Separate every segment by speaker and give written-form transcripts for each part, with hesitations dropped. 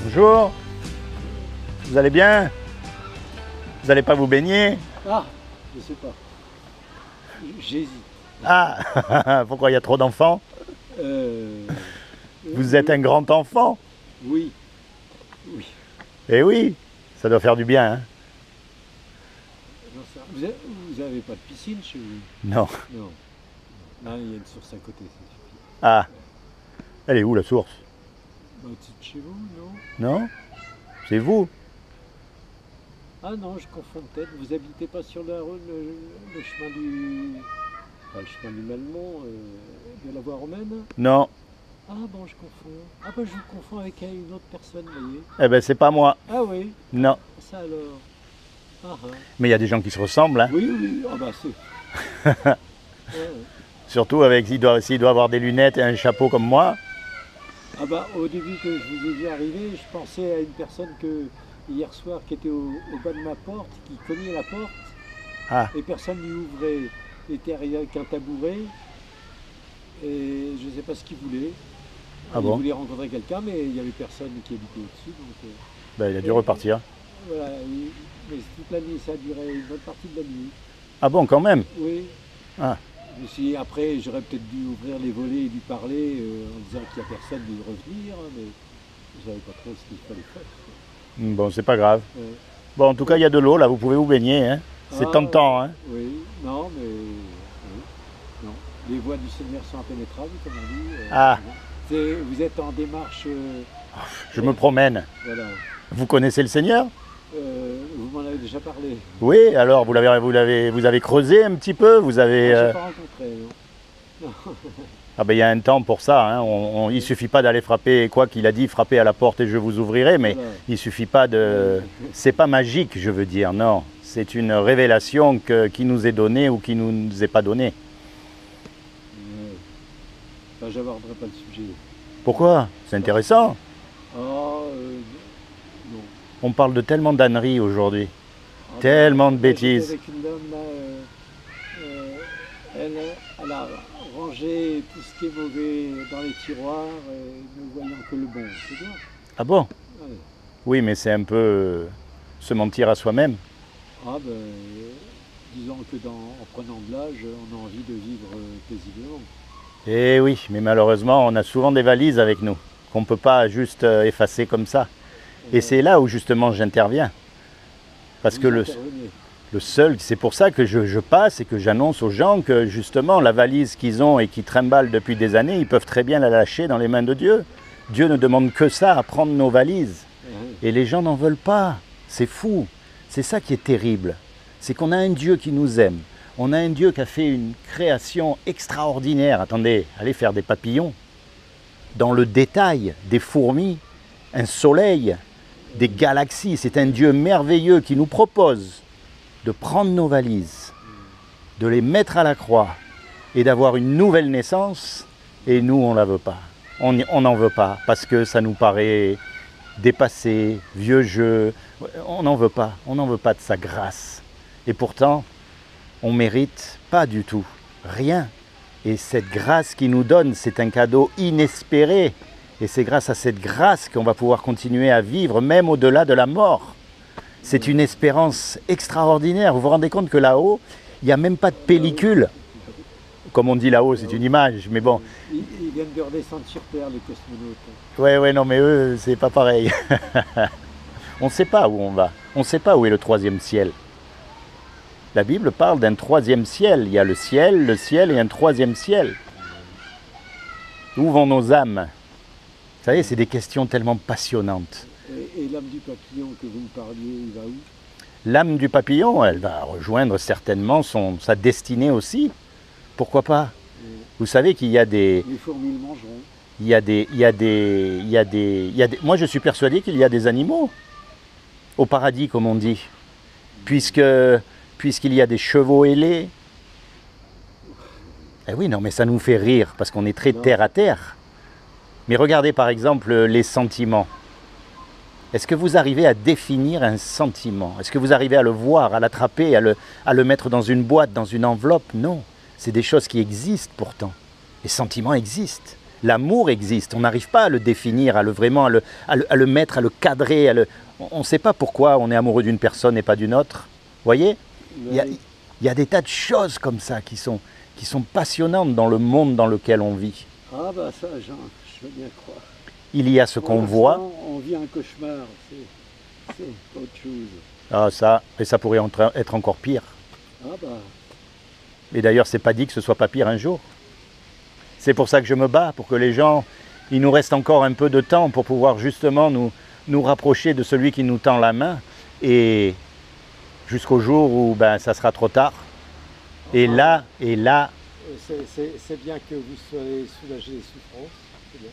Speaker 1: Bonjour. Vous allez bien? Vous n'allez pas vous baigner?
Speaker 2: Ah, je sais pas. J'hésite.
Speaker 1: Ah, pourquoi il y a trop d'enfants? Vous êtes un grand enfant?
Speaker 2: Oui. Oui.
Speaker 1: Eh oui, ça doit faire du bien, hein?
Speaker 2: Vous avez pas de piscine chez vous?
Speaker 1: Non.
Speaker 2: Non. Là, il y a une source à côté, ça suffit.
Speaker 1: Ah, elle est où la source?
Speaker 2: Bah, au-dessus de chez vous, non?
Speaker 1: Non? C'est vous?
Speaker 2: Ah non, je confonds peut-être. Vous habitez pas sur la route, le chemin du... Pas le chemin du Malmont, de la voie romaine?
Speaker 1: Non.
Speaker 2: Ah bon, je confonds. Ah bah je vous confonds avec une autre personne, vous voyez.
Speaker 1: Eh ben c'est pas moi.
Speaker 2: Ah oui,
Speaker 1: Non.
Speaker 2: ça alors. Ah, ah.
Speaker 1: Mais il y a des gens qui se ressemblent, hein?
Speaker 2: Oui, oui, ah bah c'est... Ouais, ouais.
Speaker 1: Surtout avec s'il doit avoir des lunettes et un chapeau comme moi.
Speaker 2: Ah bah au début que je vous ai vu arriver, je pensais à une personne que hier soir qui était au bas de ma porte, qui cognait la porte,
Speaker 1: Ah,
Speaker 2: et personne lui ouvrait. Il était arrivé avec un tabouret, et je ne sais pas ce qu'il voulait.
Speaker 1: Ah
Speaker 2: Il
Speaker 1: bon?
Speaker 2: voulait rencontrer quelqu'un, mais il n'y avait personne qui habitait au-dessus. Donc,
Speaker 1: ben il a dû repartir.
Speaker 2: voilà, mais toute la nuit, ça a duré une bonne partie de la nuit.
Speaker 1: Ah bon, quand même?
Speaker 2: Oui.
Speaker 1: Ah.
Speaker 2: Je me suis dit, après, j'aurais peut-être dû ouvrir les volets et lui parler en disant qu'il n'y a personne de revenir, mais je ne savais pas trop ce qu'il fallait faire.
Speaker 1: Bon, c'est pas grave.
Speaker 2: Ouais.
Speaker 1: Bon, en tout cas, il y a de l'eau, là, vous pouvez vous baigner, hein? C'est
Speaker 2: Ah,
Speaker 1: tentant, hein?
Speaker 2: Oui, non, mais oui, non. Les voies du Seigneur sont impénétrables, comme on dit.
Speaker 1: Ah.
Speaker 2: Vous êtes en démarche.
Speaker 1: Je me promène.
Speaker 2: Voilà.
Speaker 1: Vous connaissez le Seigneur?
Speaker 2: Vous m'en avez déjà parlé.
Speaker 1: Oui, alors vous avez creusé un petit peu, vous avez...
Speaker 2: Je n'ai pas rencontré, non.
Speaker 1: Ah ben il y a un temps pour ça, hein. Il suffit pas d'aller frapper, quoi qu'il a dit, frapper à la porte et je vous ouvrirai, mais
Speaker 2: Voilà.
Speaker 1: il suffit pas de... C'est pas magique, je veux dire, non. C'est une révélation qui nous est donnée ou qui ne nous est pas donnée.
Speaker 2: Enfin, j'aborderai pas le sujet.
Speaker 1: Pourquoi? C'est intéressant.
Speaker 2: Ah, non.
Speaker 1: On parle de tellement d'âneries aujourd'hui.
Speaker 2: Ah,
Speaker 1: Tellement de
Speaker 2: là, j'étais
Speaker 1: bêtises.
Speaker 2: avec une dame, là, elle a rangé tout ce qui est mauvais dans les tiroirs, ne voyant que le bon. C'est bien.
Speaker 1: Ah bon?
Speaker 2: Ouais.
Speaker 1: Oui, mais c'est un peu se mentir à soi-même.
Speaker 2: Ah ben, disons que en prenant de l'âge, on a envie de vivre paisiblement.
Speaker 1: Eh oui, mais malheureusement, on a souvent des valises avec nous, qu'on ne peut pas juste effacer comme ça. Et c'est là où justement j'interviens. Parce que le seul, c'est pour ça que je passe et que j'annonce aux gens que justement la valise qu'ils ont et qui trimballent depuis des années, ils peuvent très bien la lâcher dans les mains de Dieu. Dieu ne demande que ça, à prendre nos valises. Et les gens n'en veulent pas. C'est fou. C'est ça qui est terrible. C'est qu'on a un Dieu qui nous aime. On a un Dieu qui a fait une création extraordinaire. Attendez, allez faire des papillons. Dans le détail, des fourmis, un soleil, des galaxies. C'est un Dieu merveilleux qui nous propose de prendre nos valises, de les mettre à la croix et d'avoir une nouvelle naissance. Et nous, on ne la veut pas. On n'en veut pas parce que ça nous paraît dépassé, vieux jeu. On n'en veut pas. On n'en veut pas de sa grâce. Et pourtant, on ne mérite pas du tout, rien. Et cette grâce qu'il nous donne, c'est un cadeau inespéré. Et c'est grâce à cette grâce qu'on va pouvoir continuer à vivre, même au-delà de la mort. C'est une espérance extraordinaire. Vous vous rendez compte que là-haut, il n'y a même pas de pellicule. Comme on dit là-haut, c'est une image, mais bon.
Speaker 2: Ils viennent de redescendre sur Terre, les cosmonautes.
Speaker 1: Ouais, non, mais eux, c'est pas pareil. On ne sait pas où on va. On ne sait pas où est le troisième ciel. La Bible parle d'un troisième ciel. Il y a le ciel et un troisième ciel. Où vont nos âmes? Vous savez, c'est des questions tellement passionnantes.
Speaker 2: Et l'âme du papillon que vous me parliez, il va où?
Speaker 1: L'âme du papillon, elle va rejoindre certainement sa destinée aussi. Pourquoi pas? Vous savez qu'il y a des...
Speaker 2: Les fourmis le mangeront.
Speaker 1: Moi, je suis persuadé qu'il y a des animaux au paradis, comme on dit. Puisqu'il y a des chevaux ailés. Eh oui, non, mais ça nous fait rire, parce qu'on est très terre à terre. Mais regardez par exemple les sentiments. Est-ce que vous arrivez à définir un sentiment? Est-ce que vous arrivez à le voir, à l'attraper, à le mettre dans une boîte, dans une enveloppe? Non, c'est des choses qui existent pourtant. Les sentiments existent. L'amour existe, on n'arrive pas à le définir, vraiment à le mettre, à le cadrer. On ne sait pas pourquoi on est amoureux d'une personne et pas d'une autre. Vous voyez, il y a des tas de choses comme ça qui sont passionnantes dans le monde dans lequel on vit.
Speaker 2: Ah bah ça, Jean, je veux bien croire.
Speaker 1: Il y a ce qu'on voit.
Speaker 2: On vit un cauchemar, c'est autre chose.
Speaker 1: Ah ça, et ça pourrait être encore pire.
Speaker 2: Ah bah...
Speaker 1: Et d'ailleurs, c'est pas dit que ce soit pas pire un jour. C'est pour ça que je me bats, pour que les gens, il nous reste encore un peu de temps pour pouvoir justement nous rapprocher de celui qui nous tend la main, et jusqu'au jour où ça sera trop tard. Et là,
Speaker 2: c'est bien que vous soyez soulagé des souffrances, c'est bien.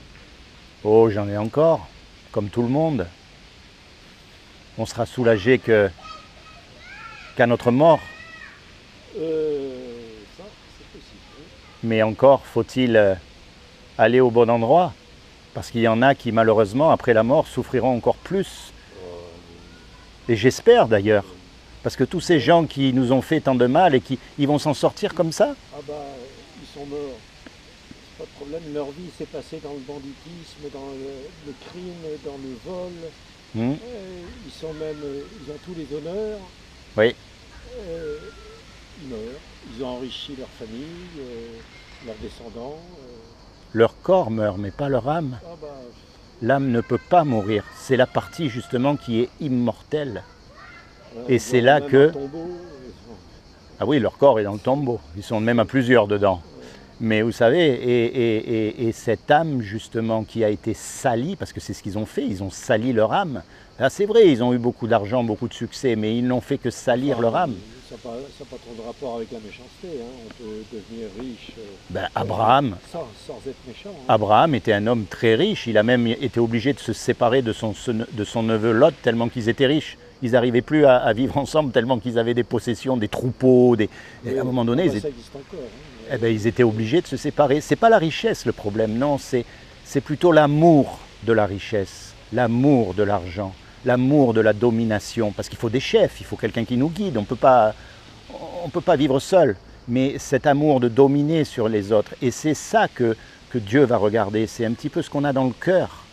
Speaker 1: Oh, j'en ai encore, comme tout le monde. On sera soulagé qu'à notre mort.
Speaker 2: Ça, c'est possible. Oui.
Speaker 1: Mais encore faut-il aller au bon endroit, parce qu'il y en a qui malheureusement après la mort souffriront encore plus. Et j'espère d'ailleurs, parce que tous ces gens qui nous ont fait tant de mal et ils vont s'en sortir comme ça.
Speaker 2: Ah bah ils sont morts, c'est pas de problème, leur vie s'est passée dans le banditisme, dans le crime, dans le vol. Ils ont tous les honneurs.
Speaker 1: Oui.
Speaker 2: Ils meurent, ils ont enrichi leur famille, leurs descendants.
Speaker 1: Leur corps meurt, mais pas leur âme.
Speaker 2: Ah bah...
Speaker 1: L'âme ne peut pas mourir, c'est la partie justement qui est immortelle. Et c'est là que... Ah oui, leur corps est dans le tombeau, ils sont même à plusieurs dedans. Mais vous savez, et cette âme justement qui a été salie, parce que c'est ce qu'ils ont fait, ils ont sali leur âme. Là c'est vrai, ils ont eu beaucoup d'argent, beaucoup de succès, mais ils n'ont fait que salir leur âme.
Speaker 2: Ça n'a pas trop de rapport avec la méchanceté, hein. On peut devenir riche
Speaker 1: Abraham,
Speaker 2: sans être méchant. Hein.
Speaker 1: Abraham était un homme très riche, il a même été obligé de se séparer de son neveu Lot tellement qu'ils étaient riches. Ils n'arrivaient plus à vivre ensemble tellement qu'ils avaient des possessions, des troupeaux. À un moment donné,
Speaker 2: ça existe encore, hein.
Speaker 1: Ils étaient obligés de se séparer. Ce n'est pas la richesse le problème, non, c'est plutôt l'amour de la richesse, l'amour de l'argent, l'amour de la domination. Parce qu'il faut des chefs, il faut quelqu'un qui nous guide, on ne peut pas vivre seul. Mais cet amour de dominer sur les autres, et c'est ça que Dieu va regarder, c'est un petit peu ce qu'on a dans le cœur.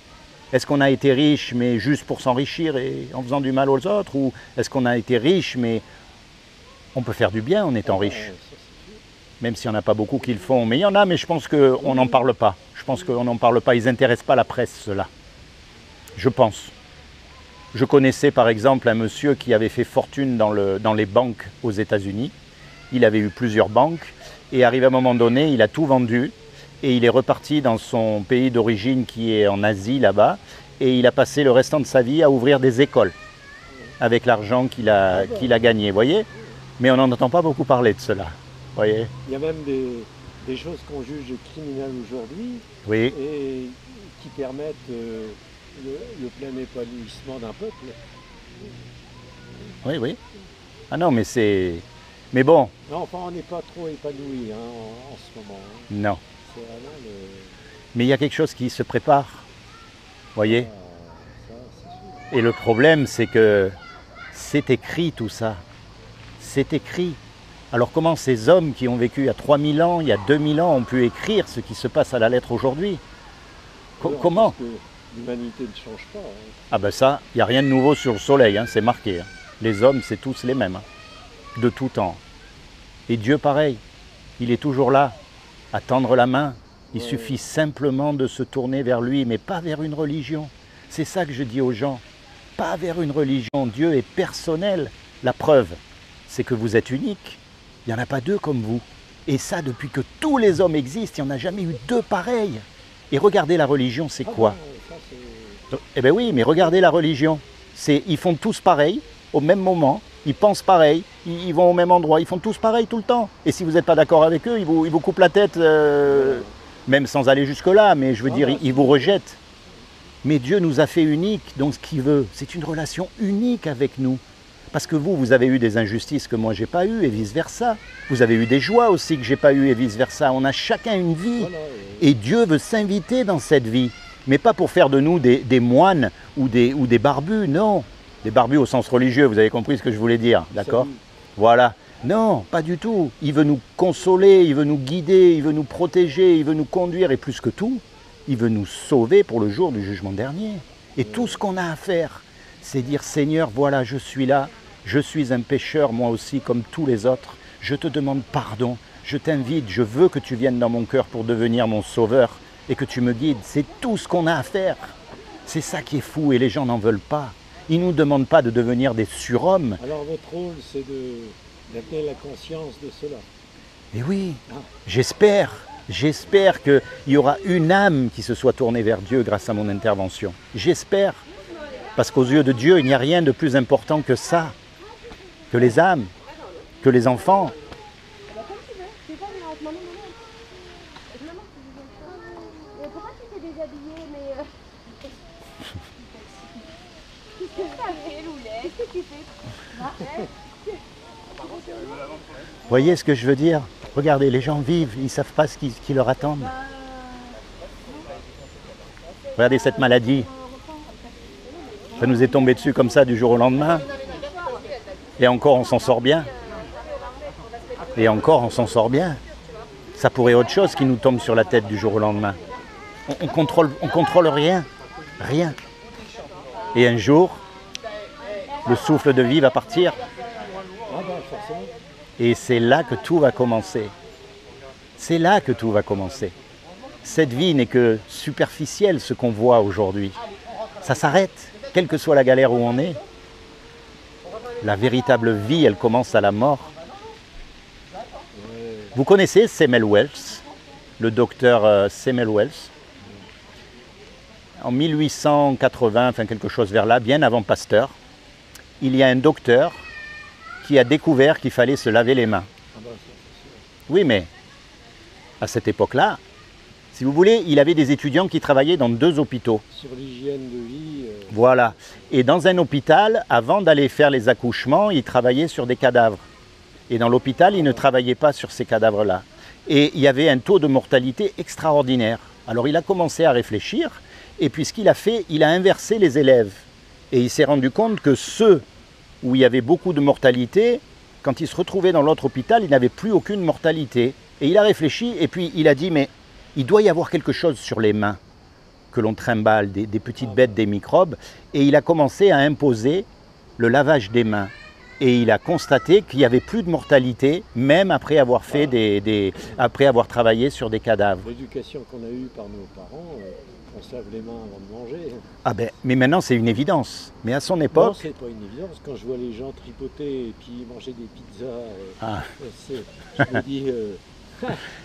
Speaker 1: Est-ce qu'on a été riche mais juste pour s'enrichir et en faisant du mal aux autres, ou est-ce qu'on a été riche mais on peut faire du bien en étant riche? Même s'il n'y en a pas beaucoup qui le font. Mais il y en a, mais je pense qu'on n'en parle pas. Je pense qu'on n'en parle pas. Ils n'intéressent pas la presse, cela. Je pense. Je connaissais par exemple un monsieur qui avait fait fortune dans les banques aux États-Unis. Il avait eu plusieurs banques et arrivé à un moment donné, il a tout vendu et il est reparti dans son pays d'origine qui est en Asie là-bas et il a passé le restant de sa vie à ouvrir des écoles avec l'argent qu'il a gagné, voyez. Mais on n'en entend pas beaucoup parler de cela, voyez.
Speaker 2: Il y a même des choses qu'on juge criminelles aujourd'hui,
Speaker 1: oui,
Speaker 2: et qui permettent le plein épanouissement d'un peuple.
Speaker 1: Oui, oui. Ah non, mais c'est... Mais bon.
Speaker 2: Non, enfin, on n'est pas trop épanoui hein, en ce moment. Hein.
Speaker 1: Non.
Speaker 2: C'est vraiment
Speaker 1: Mais il y a quelque chose qui se prépare, voyez.
Speaker 2: Ça, c'est sûr.
Speaker 1: Et le problème, c'est que c'est écrit tout ça. C'est écrit. Alors comment ces hommes qui ont vécu il y a 3000 ans, il y a 2000 ans, ont pu écrire ce qui se passe à la lettre aujourd'hui? Comment?
Speaker 2: Parce que l'humanité ne change pas. Hein.
Speaker 1: Ah ben ça, il n'y a rien de nouveau sur le soleil, hein, c'est marqué. Hein. Les hommes, c'est tous les mêmes, hein, de tout temps. Et Dieu, pareil, il est toujours là, à tendre la main. Il suffit simplement de se tourner vers lui, mais pas vers une religion. C'est ça que je dis aux gens, pas vers une religion. Dieu est personnel. La preuve, c'est que vous êtes unique. Il n'y en a pas deux comme vous. Et ça, depuis que tous les hommes existent, il n'y en a jamais eu deux pareils. Et regardez la religion, c'est quoi? Eh bien oui, mais regardez la religion. Ils font tous pareil, au même moment, ils pensent pareil, ils vont au même endroit, ils font tous pareil tout le temps. Et si vous n'êtes pas d'accord avec eux, ils vous coupent la tête, même sans aller jusque-là, mais je veux dire, ils vous rejettent. Mais Dieu nous a fait uniques, donc ce qu'il veut, c'est une relation unique avec nous. Parce que vous avez eu des injustices que moi j'ai pas eues et vice-versa. Vous avez eu des joies aussi que j'ai pas eues et vice-versa. On a chacun une vie. Voilà, et Dieu veut s'inviter dans cette vie. Mais pas pour faire de nous des moines ou des barbus, non. Des barbus au sens religieux, vous avez compris ce que je voulais dire, d'accord? Voilà. Non, pas du tout. Il veut nous consoler, il veut nous guider, il veut nous protéger, il veut nous conduire. Et plus que tout, Il veut nous sauver pour le jour du jugement dernier. Et tout ce qu'on a à faire, c'est dire, Seigneur, voilà, je suis là, je suis un pécheur, moi aussi, comme tous les autres. Je te demande pardon, je t'invite, je veux que tu viennes dans mon cœur pour devenir mon sauveur et que tu me guides. C'est tout ce qu'on a à faire. C'est ça qui est fou et les gens n'en veulent pas. Ils ne nous demandent pas de devenir des surhommes.
Speaker 2: Alors votre rôle, c'est d'amener la conscience de cela.
Speaker 1: Et oui, j'espère qu'il y aura une âme qui se soit tournée vers Dieu grâce à mon intervention. J'espère. Parce qu'aux yeux de Dieu, il n'y a rien de plus important que ça, que les âmes, que les enfants.
Speaker 3: Pourquoi tu t'es déshabillée, mais... Qu'est-ce que ça fait, Loulet? Qu'est-ce que tu fais?
Speaker 1: Vous voyez ce que je veux dire? Regardez, les gens vivent, ils ne savent pas ce qui leur attend. Regardez cette maladie. Ça nous est tombé dessus comme ça du jour au lendemain. Et encore, on s'en sort bien. Et encore, on s'en sort bien. Ça pourrait être autre chose qui nous tombe sur la tête du jour au lendemain. On contrôle rien. Rien. Et un jour, le souffle de vie va partir. Et c'est là que tout va commencer. C'est là que tout va commencer. Cette vie n'est que superficielle, ce qu'on voit aujourd'hui. Ça s'arrête, quelle que soit la galère où on est. La véritable vie, elle commence à la mort. Vous connaissez Samuel Wells, le docteur Samuel Wells. En 1880, enfin quelque chose vers là, bien avant Pasteur, il y a un docteur qui a découvert qu'il fallait se laver les mains. Oui, mais à cette époque-là, si vous voulez, il avait des étudiants qui travaillaient dans 2 hôpitaux.
Speaker 2: Sur l'hygiène de vie.
Speaker 1: Voilà. Et dans un hôpital, avant d'aller faire les accouchements, il travaillait sur des cadavres. Et dans l'hôpital, il ne travaillait pas sur ces cadavres-là. Et il y avait un taux de mortalité extraordinaire. Alors il a commencé à réfléchir, et puis ce qu'il a fait, il a inversé les élèves. Et il s'est rendu compte que ceux où il y avait beaucoup de mortalité, quand ils se retrouvaient dans l'autre hôpital, ils n'avaient plus aucune mortalité. Et il a réfléchi, et puis il a dit, mais il doit y avoir quelque chose sur les mains que l'on trimballe, des petites bêtes, des microbes. Et il a commencé à imposer le lavage des mains. Et il a constaté qu'il n'y avait plus de mortalité, même après avoir fait après avoir travaillé sur des cadavres.
Speaker 2: L'éducation qu'on a eue par nos parents, on se lave les mains avant de manger.
Speaker 1: Ah ben, mais maintenant c'est une évidence. Mais à son époque...
Speaker 2: Non, c'est pas une évidence. Quand je vois les gens tripoter et puis manger des pizzas, je me dis...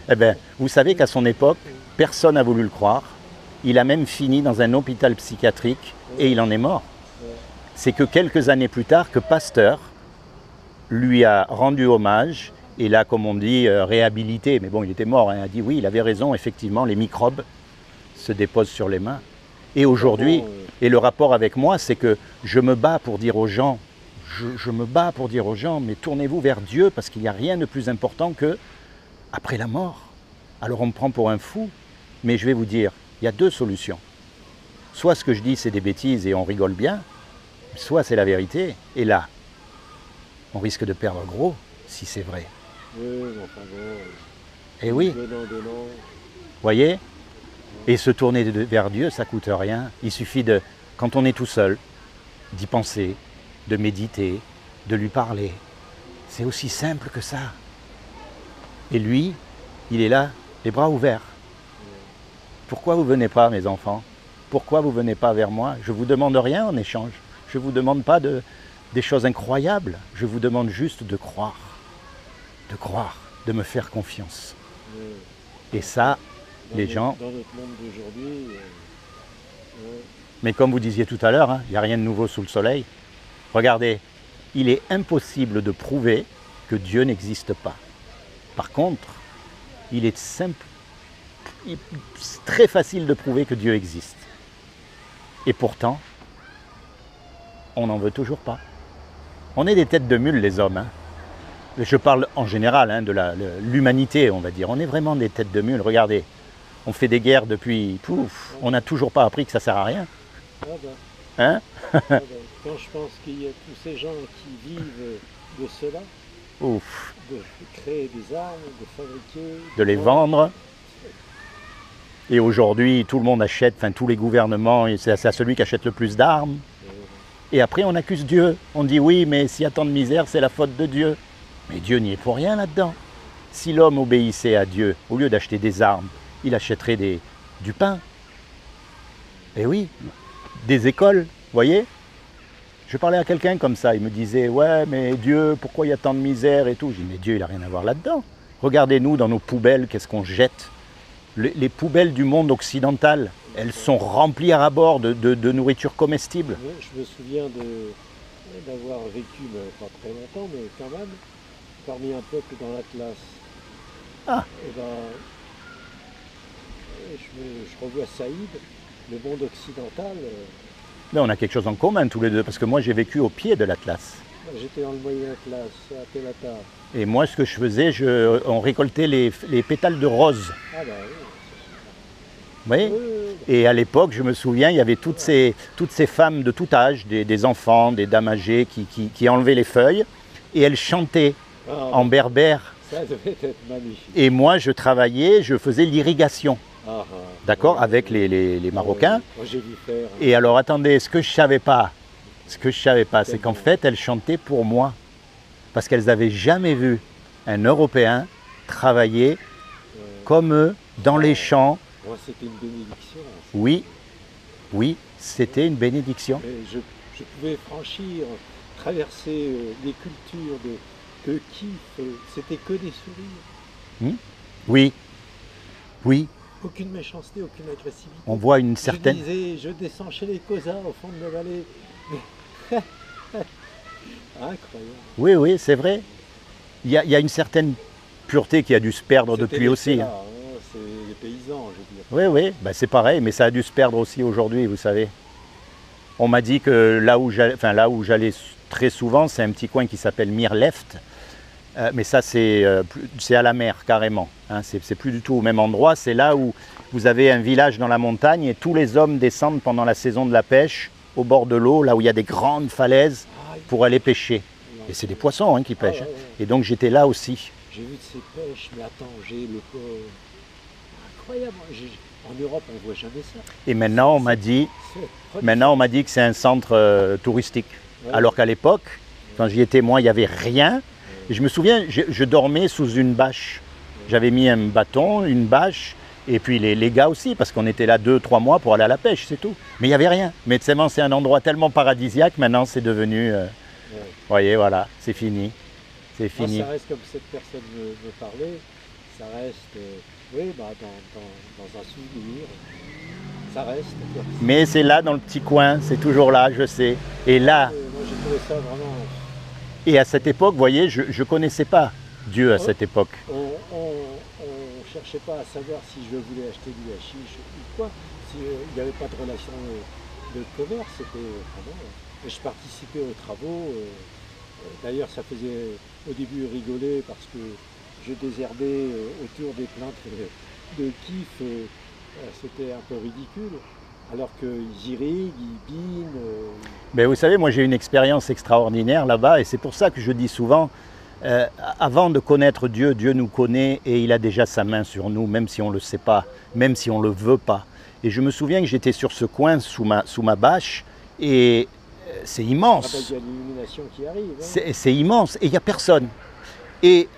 Speaker 1: Eh ben, vous savez qu'à son époque, personne n'a voulu le croire. Il a même fini dans un hôpital psychiatrique et il en est mort. C'est que quelques années plus tard que Pasteur lui a rendu hommage et l'a, comme on dit, réhabilité. Mais bon, il était mort, hein. Il a dit oui, il avait raison, effectivement, les microbes se déposent sur les mains. Et aujourd'hui, et le rapport avec moi, c'est que je me bats pour dire aux gens, je me bats pour dire aux gens, mais tournez-vous vers Dieu parce qu'il n'y a rien de plus important que après la mort. Alors on me prend pour un fou, mais je vais vous dire, il y a 2 solutions. Soit ce que je dis, c'est des bêtises et on rigole bien, soit c'est la vérité. Et là, on risque de perdre gros si c'est vrai.
Speaker 2: Oui, enfin bon.
Speaker 1: Et oui.
Speaker 2: Donnant.
Speaker 1: Voyez? Et se tourner vers Dieu, ça ne coûte rien. Il suffit de, quand on est tout seul, d'y penser, de méditer, de lui parler. C'est aussi simple que ça. Et lui, il est là, les bras ouverts. Pourquoi vous ne venez pas, mes enfants? Pourquoi vous ne venez pas vers moi? Je ne vous demande rien en échange. Je ne vous demande pas des choses incroyables. Je vous demande juste de croire, de me faire confiance. Et ça, les gens...
Speaker 2: Dans notre monde d'aujourd'hui...
Speaker 1: Mais comme vous disiez tout à l'heure, il n'y a rien de nouveau sous le soleil. Regardez, il est impossible de prouver que Dieu n'existe pas. Par contre, il est très facile de prouver que Dieu existe. Et pourtant, on n'en veut toujours pas. On est des têtes de mule, les hommes. Je parle en général de l'humanité, on va dire. On est vraiment des têtes de mule. Regardez, on fait des guerres depuis... Pouf, on n'a toujours pas appris que ça ne sert à rien. Hein?
Speaker 2: Quand je pense qu'il y a tous ces gens qui vivent de cela,
Speaker 1: ouf.
Speaker 2: De créer des armes, de fabriquer...
Speaker 1: De les vendre. Et aujourd'hui, tout le monde achète, enfin tous les gouvernements, c'est à celui qui achète le plus d'armes. Et après, on accuse Dieu. On dit oui, mais s'il y a tant de misère, c'est la faute de Dieu. Mais Dieu n'y est pour rien là-dedans. Si l'homme obéissait à Dieu, au lieu d'acheter des armes, il achèterait du pain. Et oui, des écoles, vous voyez. Je parlais à quelqu'un comme ça, il me disait « Ouais, mais Dieu, pourquoi il y a tant de misère et tout ?» Je dis « Mais Dieu, il n'a rien à voir là-dedans. Regardez-nous dans nos poubelles, qu'est-ce qu'on jette. Les poubelles du monde occidental, elles sont remplies à ras-bord de nourriture comestible. »
Speaker 2: Je me souviens d'avoir vécu, pas très longtemps, mais quand même, parmi un peuple dans l'Atlas.
Speaker 1: Ah.
Speaker 2: Et ben, je revois Saïd, le monde occidental.
Speaker 1: Mais on a quelque chose en commun tous les deux, parce que moi j'ai vécu au pied de l'Atlas.
Speaker 2: J'étais dans le moyen Atlas, à Télata.
Speaker 1: Et moi ce que je faisais, on récoltait les pétales de rose.
Speaker 2: Ah bah oui.
Speaker 1: Vous voyez ? Et à l'époque, je me souviens, il y avait toutes ces femmes de tout âge, des enfants, des dames âgées qui enlevaient les feuilles et elles chantaient en berbère.
Speaker 2: Ça devait être magnifique.
Speaker 1: Et moi, je travaillais, je faisais l'irrigation, d'accord, avec les Marocains.
Speaker 2: Moi, j'ai vu faire.
Speaker 1: Et alors, attendez, ce que je savais pas, c'est qu'en fait, elles chantaient pour moi, parce qu'elles n'avaient jamais vu un Européen travailler comme eux, dans les champs.
Speaker 2: Moi, c'était une bénédiction.
Speaker 1: Oui, c'était une bénédiction.
Speaker 2: Je pouvais franchir, traverser les cultures de kiff, c'était que des sourires.
Speaker 1: Oui.
Speaker 2: Aucune méchanceté, aucune agressivité.
Speaker 1: On voit une certaine...
Speaker 2: Je descends chez les Cosa au fond de la vallée. Incroyable.
Speaker 1: Oui, c'est vrai. Il y a une certaine pureté qui a dû se perdre depuis aussi.
Speaker 2: Là, hein, c'est les paysans, je veux dire.
Speaker 1: Oui, c'est pareil, mais ça a dû se perdre aussi aujourd'hui, vous savez. On m'a dit que là où j'allais très souvent, c'est un petit coin qui s'appelle Mirleft. Mais ça, c'est à la mer, carrément. Hein, c'est plus du tout au même endroit. C'est là où vous avez un village dans la montagne et tous les hommes descendent pendant la saison de la pêche au bord de l'eau, là où il y a des grandes falaises pour aller pêcher. Et c'est des poissons qui pêchent. Ouais. Et donc j'étais là aussi.
Speaker 2: J'ai vu de ces pêches, mais attends, j'ai le incroyable. En Europe, on ne voit jamais ça.
Speaker 1: Et maintenant, on m'a dit que c'est un centre touristique. Ouais. Alors qu'à l'époque, quand j'y étais moi, il n'y avait rien. Et je me souviens, je dormais sous une bâche. J'avais mis un bâton, une bâche, et puis les gars aussi, parce qu'on était là 2-3 mois pour aller à la pêche, c'est tout. Mais il n'y avait rien. Mais c'est un endroit tellement paradisiaque, maintenant c'est devenu... Vous voyez, voilà, c'est fini. C'est fini.
Speaker 2: Ça reste comme cette personne me parlait, ça reste, dans un souvenir, ça reste.
Speaker 1: Mais c'est là, dans le petit coin, c'est toujours là, je sais. Et là...
Speaker 2: moi j'ai trouvé ça vraiment...
Speaker 1: Et à cette époque, vous voyez, je ne connaissais pas Dieu à cette époque.
Speaker 2: On ne cherchait pas à savoir si je voulais acheter du hashish ou quoi. Il n'y avait pas de relation de commerce, c'était vraiment... Je participais aux travaux. D'ailleurs, ça faisait au début rigoler parce que je désherbais autour des plaintes de kiff. C'était un peu ridicule. Alors qu'ils irriguent, ils binent.
Speaker 1: Ben vous savez, moi j'ai une expérience extraordinaire là-bas et c'est pour ça que je dis souvent, avant de connaître Dieu, Dieu nous connaît et il a déjà sa main sur nous, même si on ne le sait pas, même si on ne le veut pas. Et je me souviens que j'étais sur ce coin sous ma bâche et c'est immense.
Speaker 2: Il y a l'illumination qui arrive.
Speaker 1: C'est immense et il n'y a personne. Et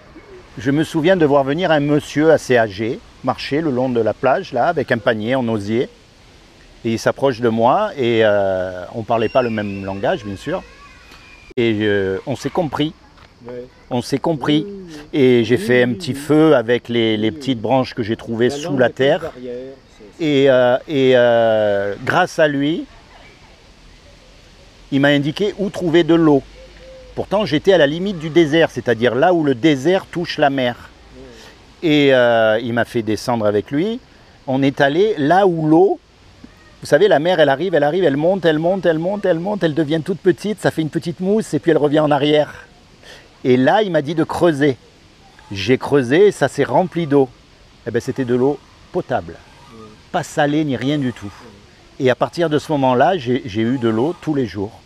Speaker 1: je me souviens de voir venir un monsieur assez âgé, marcher le long de la plage là avec un panier en osier. Et il s'approche de moi et on ne parlait pas le même langage, bien sûr. Et on s'est compris. Ouais. On s'est compris. Oui. Et j'ai fait un petit feu avec les petites branches que j'ai trouvées sous la terre. Et grâce à lui, il m'a indiqué où trouver de l'eau. Pourtant, j'étais à la limite du désert, c'est-à-dire là où le désert touche la mer. Et il m'a fait descendre avec lui. On est allé là où l'eau... Vous savez, la mer, elle arrive, elle monte, elle devient toute petite, ça fait une petite mousse et puis elle revient en arrière. Et là, il m'a dit de creuser. J'ai creusé et ça s'est rempli d'eau. Eh bien, c'était de l'eau potable, pas salée ni rien du tout. Et à partir de ce moment-là, j'ai eu de l'eau tous les jours.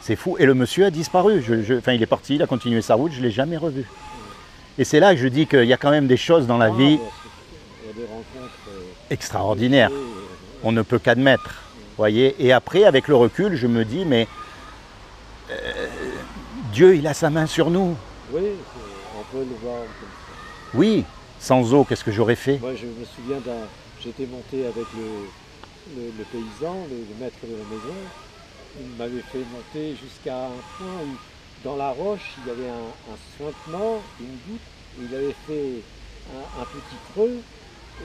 Speaker 1: C'est fou. Et le monsieur a disparu. Enfin, il est parti, il a continué sa route, je ne l'ai jamais revu. Et c'est là que je dis qu'il y a quand même des choses dans la vie.
Speaker 2: des rencontres
Speaker 1: Extraordinaire. On ne peut qu'admettre. Voyez. Et après, avec le recul, je me dis, mais Dieu, il a sa main sur nous.
Speaker 2: Oui, on peut le voir comme ça.
Speaker 1: Oui, sans eau, qu'est-ce que j'aurais fait?
Speaker 2: Moi, je me souviens j'étais monté avec le paysan, le maître de la maison. Il m'avait fait monter jusqu'à un point où, dans la roche, il y avait un suintement, une goutte. Il avait fait un petit creux,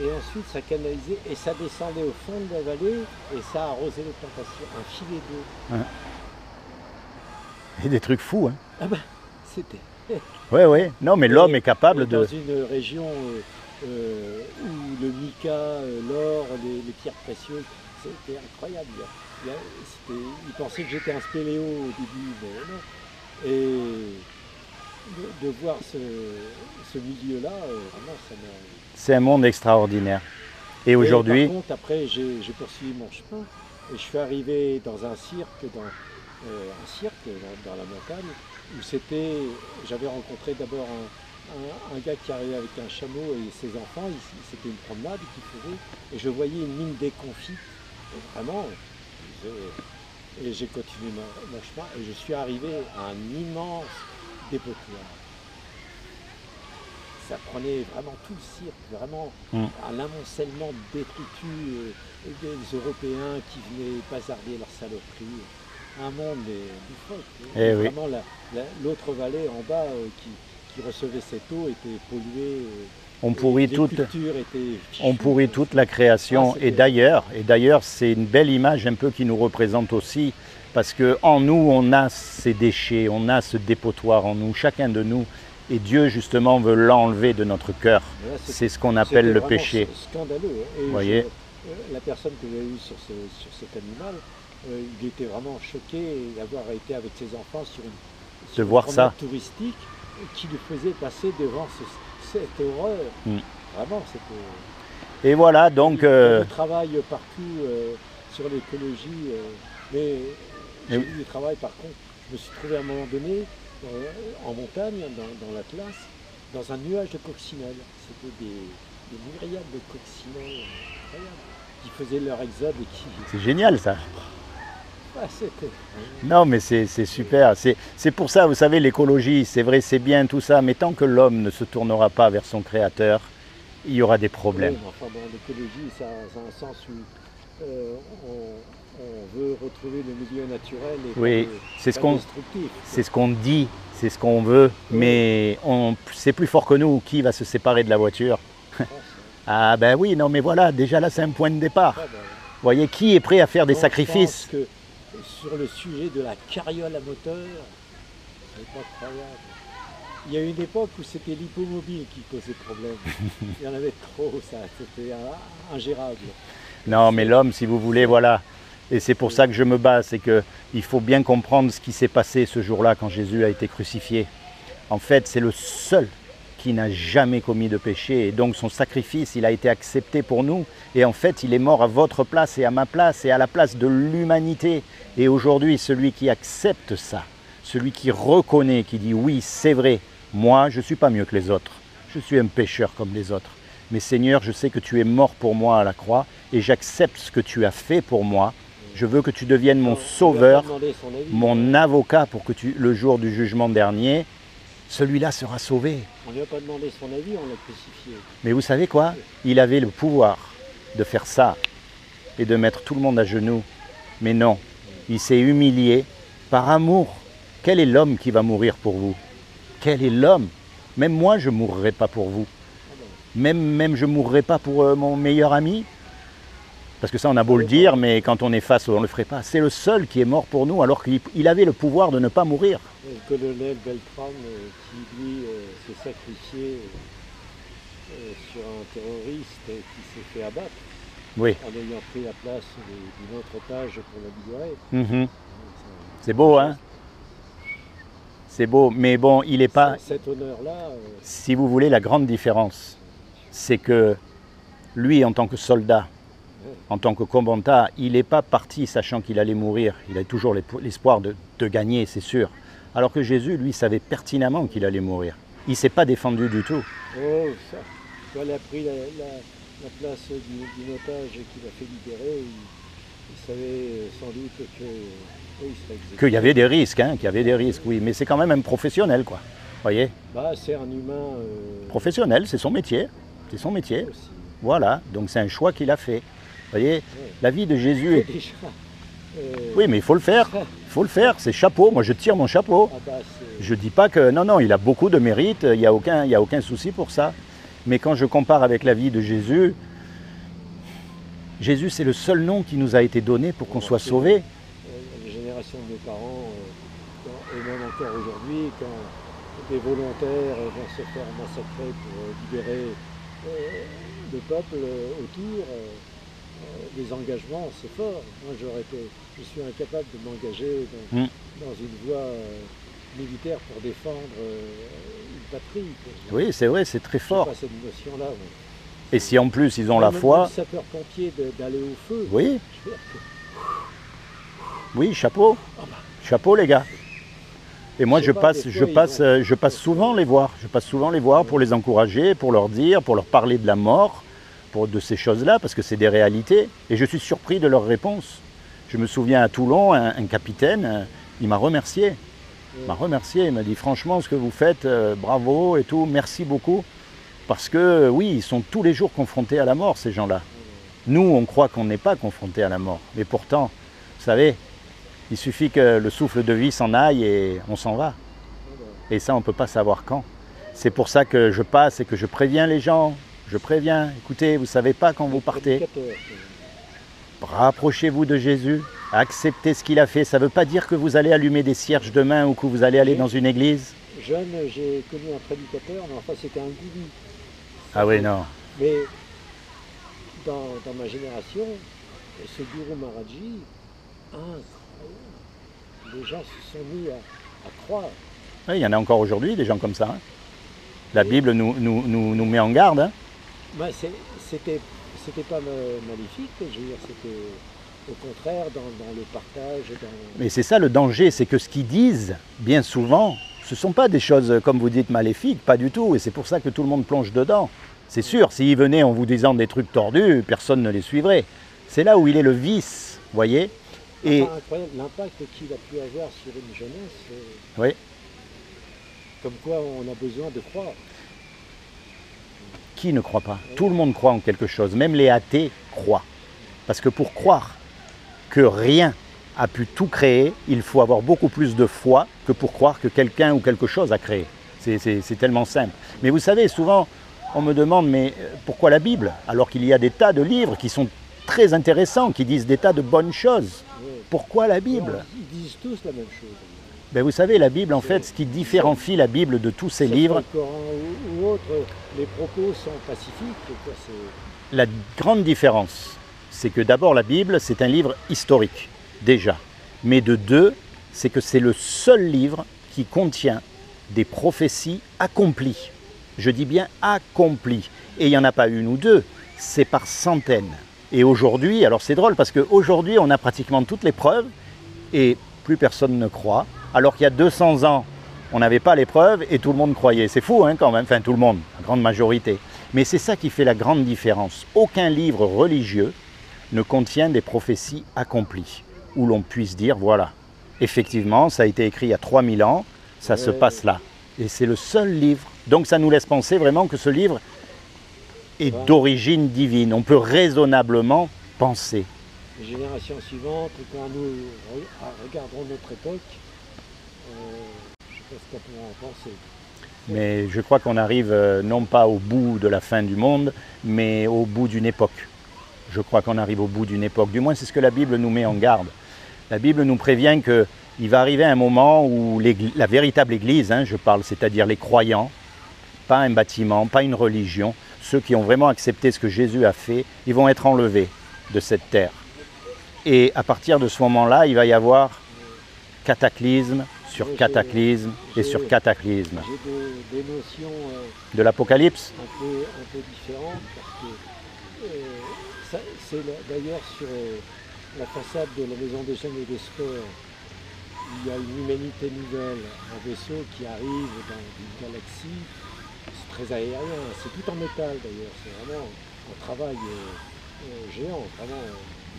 Speaker 2: et ensuite ça canalisait, et ça descendait au fond de la vallée, et ça arrosait les plantations. Un filet d'eau.
Speaker 1: Ouais. Et des trucs fous, hein?
Speaker 2: Ah ben, c'était...
Speaker 1: Oui, oui. Non, mais l'homme est capable de...
Speaker 2: Dans une région où le mica, l'or, les pierres précieuses, c'était incroyable. Il pensait que j'étais un spéléo au début, mais non. Et de voir ce milieu-là, vraiment, ça m'a...
Speaker 1: C'est un monde extraordinaire. Et aujourd'hui...
Speaker 2: Par contre, après, j'ai poursuivi mon chemin, et je suis arrivé dans un cirque, dans la montagne, où j'avais rencontré d'abord un gars qui arrivait avec un chameau et ses enfants, c'était une promenade qu'il faisait, et je voyais une mine déconfite, et vraiment, et j'ai continué mon chemin, et je suis arrivé à un immense dépotoir. Ça prenait vraiment tout le cirque, vraiment un amoncellement de détritus, des Européens qui venaient bazarder leurs saloperies. Un monde du phoque.
Speaker 1: Eh oui.
Speaker 2: Vraiment, l'autre vallée en bas qui recevait cette eau était polluée.
Speaker 1: On pourrit,
Speaker 2: on
Speaker 1: pourrit toute la création. Et d'ailleurs, c'est une belle image un peu qui nous représente aussi, parce qu'en nous, on a ces déchets, on a ce dépotoir en nous, chacun de nous. Et Dieu, justement, veut l'enlever de notre cœur. C'est ce qu'on appelle le péché.
Speaker 2: Scandaleux. Et
Speaker 1: voyez,
Speaker 2: la personne que j'ai eue sur cet animal, il était vraiment choqué d'avoir été avec ses enfants sur une promenade touristique qui lui faisait passer devant cette horreur. Vraiment, c'était...
Speaker 1: Et voilà, donc...
Speaker 2: Je travaille partout sur l'écologie, mais j'ai eu du travail, par contre, je me suis trouvé à un moment donné, en montagne, dans l'Atlas, dans un nuage de coccinelles. C'était des myriades de coccinelles incroyables qui faisaient leur exode et qui...
Speaker 1: C'est génial, ça.
Speaker 2: Ah, c'était...
Speaker 1: Non, mais c'est super. C'est pour ça, vous savez, l'écologie, c'est vrai, c'est bien tout ça, mais tant que l'homme ne se tournera pas vers son créateur, il y aura des problèmes.
Speaker 2: Oui, enfin, bon, l'écologie, ça a un sens où on veut retrouver le milieu naturel et
Speaker 1: oui, c'est ce qu'on dit, c'est ce qu'on veut, mais c'est plus fort que nous. Qui va se séparer de la voiture? Ah ben oui, non mais voilà, déjà là c'est un point de départ. Vous voyez, qui est prêt à faire des sacrifices?
Speaker 2: Je pense que sur le sujet de la carriole à moteur, c'est pas croyable. Il y a eu une époque où c'était l'hippomobile qui posait problème. Il y en avait trop, ça, c'était ingérable.
Speaker 1: Non mais l'homme, si vous voulez, voilà. Et c'est pour ça que je me bats, c'est qu'il faut bien comprendre ce qui s'est passé ce jour-là quand Jésus a été crucifié. En fait, c'est le seul qui n'a jamais commis de péché. Et donc son sacrifice, il a été accepté pour nous. Et en fait, il est mort à votre place et à ma place et à la place de l'humanité. Et aujourd'hui, celui qui accepte ça, celui qui reconnaît, qui dit oui, c'est vrai, moi, je ne suis pas mieux que les autres. Je suis un pécheur comme les autres. Mais Seigneur, je sais que tu es mort pour moi à la croix et j'accepte ce que tu as fait pour moi. Je veux que tu deviennes mon sauveur, mon avocat pour que le jour du jugement dernier, celui-là sera sauvé.
Speaker 2: On ne lui a pas demandé son avis, on l'a crucifié.
Speaker 1: Mais vous savez quoi? Il avait le pouvoir de faire ça et de mettre tout le monde à genoux. Mais non, il s'est humilié par amour. Quel est l'homme qui va mourir pour vous? Quel est l'homme? Même moi, je ne mourrai pas pour vous. Même je ne mourrai pas pour mon meilleur ami. Parce que ça, on a beau le dire, mais quand on est face, on ne le ferait pas. C'est le seul qui est mort pour nous, alors qu'il avait le pouvoir de ne pas mourir.
Speaker 2: Le colonel Beltran, qui lui s'est sacrifié sur un terroriste qui s'est fait abattre,
Speaker 1: oui,
Speaker 2: en ayant pris la place d'une autre otage pour la libérer.
Speaker 1: C'est beau, hein? C'est beau, mais bon, il n'est pas...
Speaker 2: Cet honneur-là...
Speaker 1: Si vous voulez, la grande différence, c'est que lui, en tant que soldat, en tant que combattant, il n'est pas parti sachant qu'il allait mourir. Il a toujours l'espoir de gagner, c'est sûr. Alors que Jésus, lui, savait pertinemment qu'il allait mourir. Il ne s'est pas défendu du tout.
Speaker 2: Oh, ça. Il a pris la place d'une otage qu'il a fait libérer, il savait sans doute que oui, il serait exécuté.
Speaker 1: Qu'il y avait des risques, hein, qu'il y avait des risques, oui. Mais c'est quand même un professionnel, quoi. Voyez,
Speaker 2: Bah, c'est un humain
Speaker 1: professionnel, c'est son métier. C'est son métier.
Speaker 2: aussi.
Speaker 1: Voilà, donc c'est un choix qu'il a fait. Voyez,
Speaker 2: Ouais.
Speaker 1: la vie de Jésus est...
Speaker 2: Déjà,
Speaker 1: Oui, mais il faut le faire. Il faut le faire, c'est chapeau. Moi, je tire mon chapeau.
Speaker 2: ah bah, c'est-
Speaker 1: Je dis pas que... Non, non, il a beaucoup de mérite, il n'y a aucun souci pour ça. Mais quand je compare avec la vie de Jésus, Jésus, c'est le seul nom qui nous a été donné pour qu'on soit sauvés.
Speaker 2: les générations de nos parents, et même encore aujourd'hui, quand des volontaires vont se faire massacrer pour libérer le peuple autour, les engagements, c'est fort. Moi, je suis incapable de m'engager
Speaker 1: Mm.
Speaker 2: dans une voie militaire pour défendre une patrie.
Speaker 1: Oui, c'est vrai, c'est très
Speaker 2: Je n'ai
Speaker 1: fort.
Speaker 2: pas cette notion-là. moi.
Speaker 1: Et si en plus ils ont la
Speaker 2: Même
Speaker 1: foi,
Speaker 2: les sapeurs-pompiers d'aller au feu.
Speaker 1: oui,
Speaker 2: Je veux dire que
Speaker 1: oui, chapeau. Chapeau les gars. Et moi
Speaker 2: Je
Speaker 1: je
Speaker 2: sais pas,
Speaker 1: passe,
Speaker 2: des
Speaker 1: je
Speaker 2: fois,
Speaker 1: passe,
Speaker 2: ils ont-
Speaker 1: je passe souvent les voir. Je passe souvent les voir pour les encourager, pour leur dire, pour leur parler de la mort, de ces choses-là, parce que c'est des réalités. Et je suis surpris de leurs réponses. Je me souviens à Toulon, un capitaine, il m'a remercié. Il m'a remercié, il m'a dit franchement ce que vous faites, bravo et tout, merci beaucoup. Parce que oui, ils sont tous les jours confrontés à la mort, ces gens-là. Nous, on croit qu'on n'est pas confrontés à la mort. Mais pourtant, vous savez, il suffit que le souffle de vie s'en aille et on s'en va. Et ça, on ne peut pas savoir quand. C'est pour ça que je passe et que je préviens les gens. Je préviens, écoutez, vous ne savez pas quand vous partez.
Speaker 2: prédicateur,
Speaker 1: Rapprochez-vous de Jésus, acceptez ce qu'il a fait. Ça ne veut pas dire que vous allez allumer des cierges demain ou que vous allez aller dans une église.
Speaker 2: Jeune, j'ai connu un prédicateur, mais enfin c'était un gourou.
Speaker 1: Ah oui, non.
Speaker 2: Mais dans ma génération, ce gourou Maharaji, incroyable. Les gens se sont mis à croire.
Speaker 1: Oui, il y en a encore aujourd'hui, des gens comme ça. Hein. La Bible nous met en garde. Hein.
Speaker 2: Ben, c'était pas maléfique, je veux dire, c'était au contraire dans le partage.
Speaker 1: Mais c'est ça le danger, c'est que ce qu'ils disent, bien souvent, ce ne sont pas des choses, comme vous dites, maléfiques, pas du tout. Et c'est pour ça que tout le monde plonge dedans. C'est sûr, s'ils venaient en vous disant des trucs tordus, personne ne les suivrait. C'est là où il est le vice, voyez. Et
Speaker 2: Enfin, incroyable l'impact qu'il a pu avoir sur une jeunesse.
Speaker 1: oui,
Speaker 2: Comme quoi on a besoin de croire.
Speaker 1: qui ne croit pas? Tout le monde croit en quelque chose, même les athées croient. Parce que pour croire que rien a pu tout créer, il faut avoir beaucoup plus de foi que pour croire que quelqu'un ou quelque chose a créé. C'est tellement simple. Mais vous savez, souvent, on me demande, mais pourquoi la Bible? Alors qu'il y a des tas de livres qui sont très intéressants, qui disent des tas de bonnes choses.
Speaker 2: Ouais.
Speaker 1: Pourquoi la Bible?
Speaker 2: Ils disent tous la même chose.
Speaker 1: Ben, vous savez, la Bible, en fait, ce qui différencie la Bible de tous ces
Speaker 2: Que ce
Speaker 1: livres,
Speaker 2: soit le Coran ou autre, les propos sont pacifiques. Quoi,
Speaker 1: la grande différence, c'est que d'abord la Bible, c'est un livre historique, déjà. Mais de deux, c'est que c'est le seul livre qui contient des prophéties accomplies. Je dis bien accomplies. Et il n'y en a pas une ou deux, c'est par centaines. Et aujourd'hui, alors c'est drôle parce qu'aujourd'hui, on a pratiquement toutes les preuves et plus personne ne croit. Alors qu'il y a 200 ans, on n'avait pas les preuves et tout le monde croyait. C'est fou hein, quand même, enfin tout le monde, la grande majorité. Mais c'est ça qui fait la grande différence. Aucun livre religieux ne contient des prophéties accomplies, où l'on puisse dire, voilà, effectivement, ça a été écrit il y a 3000 ans, ça se passe là. Et c'est le seul livre. Donc ça nous laisse penser vraiment que ce livre est d'origine divine. On peut raisonnablement penser.
Speaker 2: Les générations suivantes, quand nous regarderons notre époque, je ne sais pas ce qu'on pourra en penser.
Speaker 1: Mais je crois qu'on arrive non pas au bout de la fin du monde, mais au bout d'une époque. Je crois qu'on arrive au bout d'une époque. Du moins, c'est ce que la Bible nous met en garde. La Bible nous prévient qu'il va arriver un moment où la véritable Église, hein, je parle, c'est-à-dire les croyants, pas un bâtiment, pas une religion, ceux qui ont vraiment accepté ce que Jésus a fait, ils vont être enlevés de cette terre. Et à partir de ce moment-là, il va y avoir cataclysme sur cataclysme et sur cataclysme.
Speaker 2: J'ai des notions
Speaker 1: De l'Apocalypse?
Speaker 2: un peu différentes parce que c'est d'ailleurs sur la façade de la maison des jeunes et des sports, il y a une humanité nouvelle, un vaisseau qui arrive dans une galaxie. C'est très aérien, c'est tout en métal d'ailleurs, c'est vraiment un travail géant, vraiment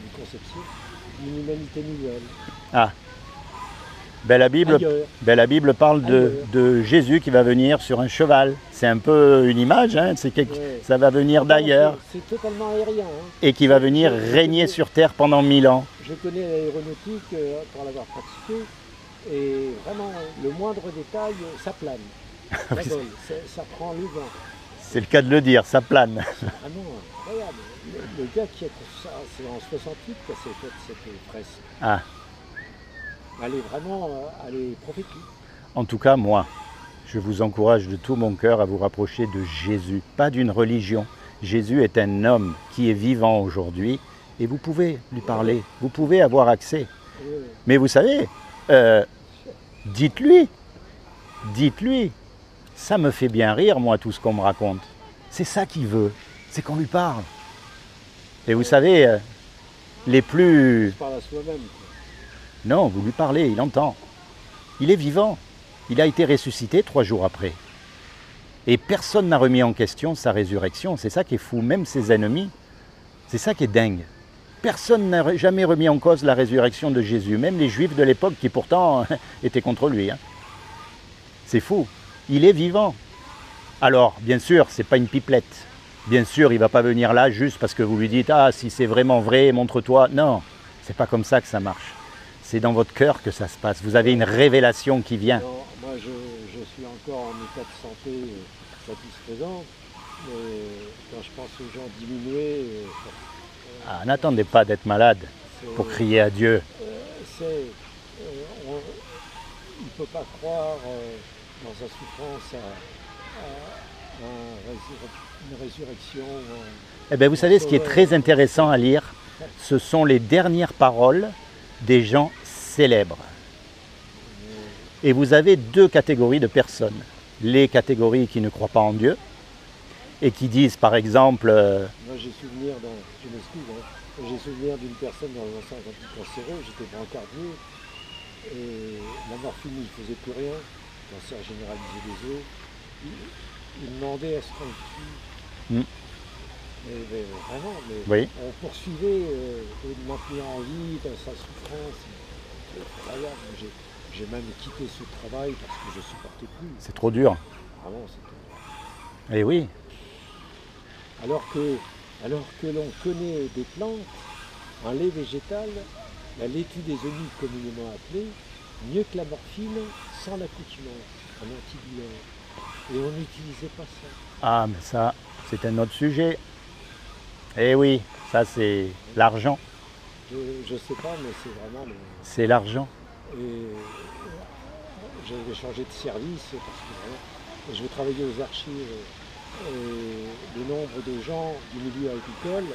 Speaker 2: une conception d'une humanité nouvelle.
Speaker 1: Ah. Ben,
Speaker 2: Ailleurs.
Speaker 1: la Bible parle de Jésus qui va venir sur un cheval. C'est un peu une image, hein,
Speaker 2: Ouais.
Speaker 1: ça va venir d'ailleurs
Speaker 2: C'est totalement aérien. Hein.
Speaker 1: et qui va venir régner sur terre pendant 1000 ans.
Speaker 2: Je connais l'aéronautique pour l'avoir pratiqué et vraiment le moindre détail, ça plane. Ça vole, ça prend le vent.
Speaker 1: C'est le cas de le dire, ça plane.
Speaker 2: Ah non, incroyable. Le gars qui a fait ça, c'est en 68 que s'est faite cette fresque.
Speaker 1: Ah.
Speaker 2: Elle est prophétique.
Speaker 1: En tout cas, moi, je vous encourage de tout mon cœur à vous rapprocher de Jésus, pas d'une religion. Jésus est un homme qui est vivant aujourd'hui et vous pouvez lui parler, vous pouvez avoir accès. Mais vous savez, dites-lui, ça me fait bien rire, moi, tout ce qu'on me raconte. C'est ça qu'il veut, c'est qu'on lui parle. Et vous savez, les plus...
Speaker 2: On se parle à soi-même.
Speaker 1: Non, vous lui parlez, il entend. Il est vivant. Il a été ressuscité 3 jours après. Et personne n'a remis en question sa résurrection. C'est ça qui est fou, même ses ennemis. C'est ça qui est dingue. Personne n'a jamais remis en cause la résurrection de Jésus, même les Juifs de l'époque qui pourtant étaient contre lui. Hein. C'est fou. Il est vivant. Alors, bien sûr, ce n'est pas une pipelette. Bien sûr, il ne va pas venir là juste parce que vous lui dites « Ah, si c'est vraiment vrai, montre-toi ». Non, ce n'est pas comme ça que ça marche. C'est dans votre cœur que ça se passe. Vous avez une révélation qui vient.
Speaker 2: Non, moi, je suis encore en état de santé satisfaisant, mais quand je pense aux gens diminués,
Speaker 1: Ah, n'attendez pas d'être malade pour crier à Dieu.
Speaker 2: il ne peut pas croire dans sa souffrance à une résurrection.
Speaker 1: Eh bien, vous savez, ce qui est très intéressant à lire, ce sont les dernières paroles des gens célèbres. Et vous avez 2 catégories de personnes. Les catégories qui ne croient pas en Dieu et qui disent, par exemple...
Speaker 2: Moi, j'ai souvenir je m'excuse, hein, j'ai souvenir d'une personne dans un centre anticancéreux, j'étais brancardier, et la morphine, il ne faisait plus rien, cancer généralisé des os. Il demandait à ce qu'on le tue. Mais vraiment,
Speaker 1: Oui.
Speaker 2: on poursuivait de maintenir en vie dans sa souffrance. C'est incroyable. J'ai même quitté ce travail parce que je ne supportais plus.
Speaker 1: C'est trop dur.
Speaker 2: Vraiment, c'était...
Speaker 1: Eh oui.
Speaker 2: Alors que l'on connaît des plantes, un lait végétal, la laitue des olives communément appelée, mieux que la morphine, sans l'accoutumance, un antidouleur. Et on n'utilisait pas ça.
Speaker 1: Ah, mais ça, c'est un autre sujet. Eh oui, ça c'est l'argent.
Speaker 2: Je sais pas, mais c'est vraiment...
Speaker 1: C'est l'argent.
Speaker 2: Et j'avais changé de service parce que vraiment, je vais travailler aux archives. Et le nombre de gens du milieu agricole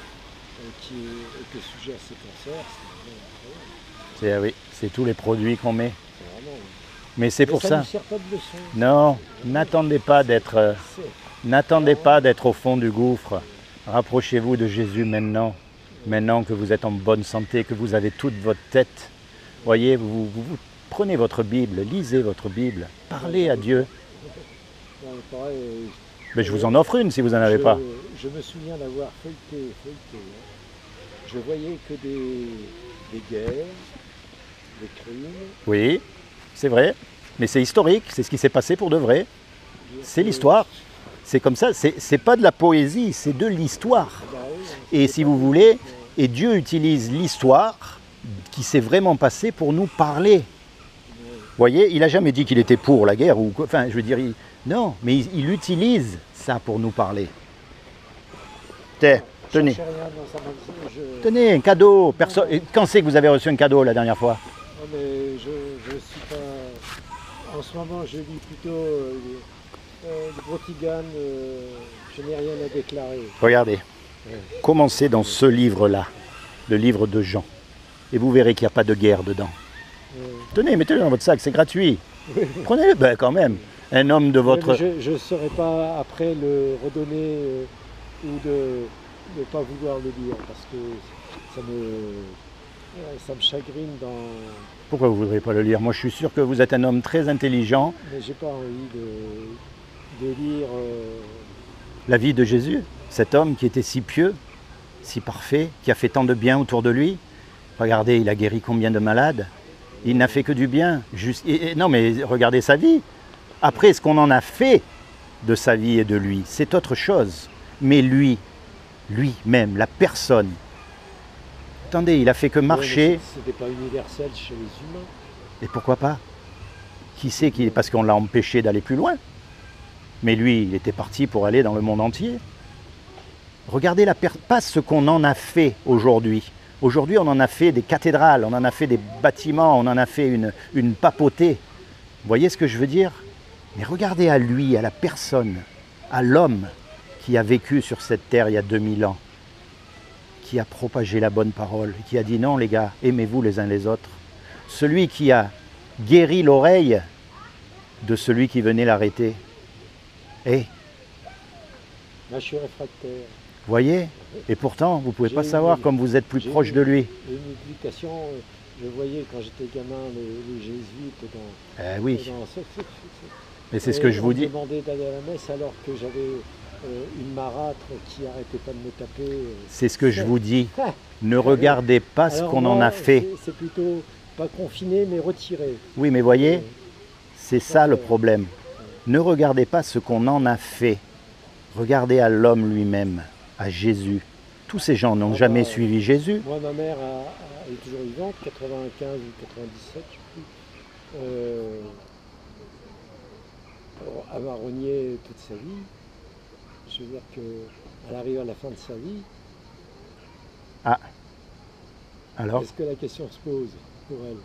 Speaker 2: qui étaient sujets à ces cancers, c'est vraiment incroyable.
Speaker 1: Oui, c'est tous les produits qu'on met.
Speaker 2: C'est vraiment...
Speaker 1: Mais c'est pour
Speaker 2: ça.
Speaker 1: ça.
Speaker 2: Ne sert pas de leçon.
Speaker 1: Non, n'attendez pas d'être au fond du gouffre. Rapprochez-vous de Jésus maintenant. Maintenant que vous êtes en bonne santé, que vous avez toute votre tête. Voyez, vous prenez votre Bible, lisez votre Bible, parlez à Dieu.
Speaker 2: Pareil,
Speaker 1: mais je vous en offre une si vous n'en avez pas.
Speaker 2: Je me souviens d'avoir feuilleté. Hein. Je voyais que des guerres, des crimes.
Speaker 1: Oui, c'est vrai. Mais c'est historique, c'est ce qui s'est passé pour de vrai. C'est l'histoire. C'est comme ça, c'est pas de la poésie, c'est de l'histoire. Et si vous voulez, et Dieu utilise l'histoire qui s'est vraiment passée pour nous parler. Vous voyez, il n'a jamais dit qu'il était pour la guerre, ou quoi. Enfin, je veux dire, non, mais il utilise ça pour nous parler. Tenez. Tenez, un cadeau. Quand c'est que vous avez reçu un cadeau la dernière fois?
Speaker 2: Mais je suis pas... En ce moment, je lis plutôt le Brotigan, je n'ai rien à déclarer.
Speaker 1: Regardez, commencez dans ce livre-là, le livre de Jean, et vous verrez qu'il n'y a pas de guerre dedans. Tenez, mettez-le dans votre sac, c'est gratuit. Prenez-le, ben quand même. Un homme de votre...
Speaker 2: Je ne saurais pas après le redonner ou de ne pas vouloir le lire, parce que ça me chagrine dans...
Speaker 1: Pourquoi vous ne voudriez pas le lire? Moi, je suis sûr que vous êtes un homme très intelligent.
Speaker 2: Mais j'ai pas envie de lire...
Speaker 1: La vie de Jésus? Cet homme qui était si pieux, si parfait, qui a fait tant de bien autour de lui. Regardez, il a guéri combien de malades. Il n'a fait que du bien. Non, mais regardez sa vie. Après, ce qu'on en a fait de sa vie et de lui, c'est autre chose. Mais lui-même, la personne. Attendez, il a fait que marcher.
Speaker 2: C'était pas universel chez les humains.
Speaker 1: Et pourquoi pas? Qui sait qu'il est parce qu'on l'a empêché d'aller plus loin. Mais lui, il était parti pour aller dans le monde entier. Regardez pas ce qu'on en a fait aujourd'hui. Aujourd'hui, on en a fait des cathédrales, on en a fait des bâtiments, on en a fait une papauté. Vous voyez ce que je veux dire? Mais regardez à lui, à la personne, à l'homme qui a vécu sur cette terre il y a 2000 ans, qui a propagé la bonne parole, qui a dit non les gars, aimez-vous les uns les autres. Celui qui a guéri l'oreille de celui qui venait l'arrêter. Et
Speaker 2: Là, je suis réfractaire.
Speaker 1: voyez? Et pourtant, vous ne pouvez pas savoir comme vous êtes plus proche de lui.
Speaker 2: Une éducation, je voyais quand j'étais gamin les jésuites dans...
Speaker 1: Oui,
Speaker 2: dans
Speaker 1: mais c'est ce que je vous dis.
Speaker 2: On me demandait d'aller à la messe alors que j'avais une marâtre qui n'arrêtait pas de me taper.
Speaker 1: C'est ce que je vous dis. Ne regardez pas ce qu'on en a fait.
Speaker 2: C'est plutôt pas confiné mais retiré.
Speaker 1: Oui, mais voyez, c'est ça le problème. Ne regardez pas ce qu'on en a fait. Regardez à l'homme lui-même, à Jésus. Tous ces gens n'ont jamais suivi Jésus.
Speaker 2: Moi, ma mère elle est toujours vivante, 95 ou 97, je ne sais plus. Elle m'a renié toute sa vie. Je veux dire qu'elle arrive à la fin de sa vie.
Speaker 1: Ah. Alors?
Speaker 2: Est-ce que la question se pose pour elle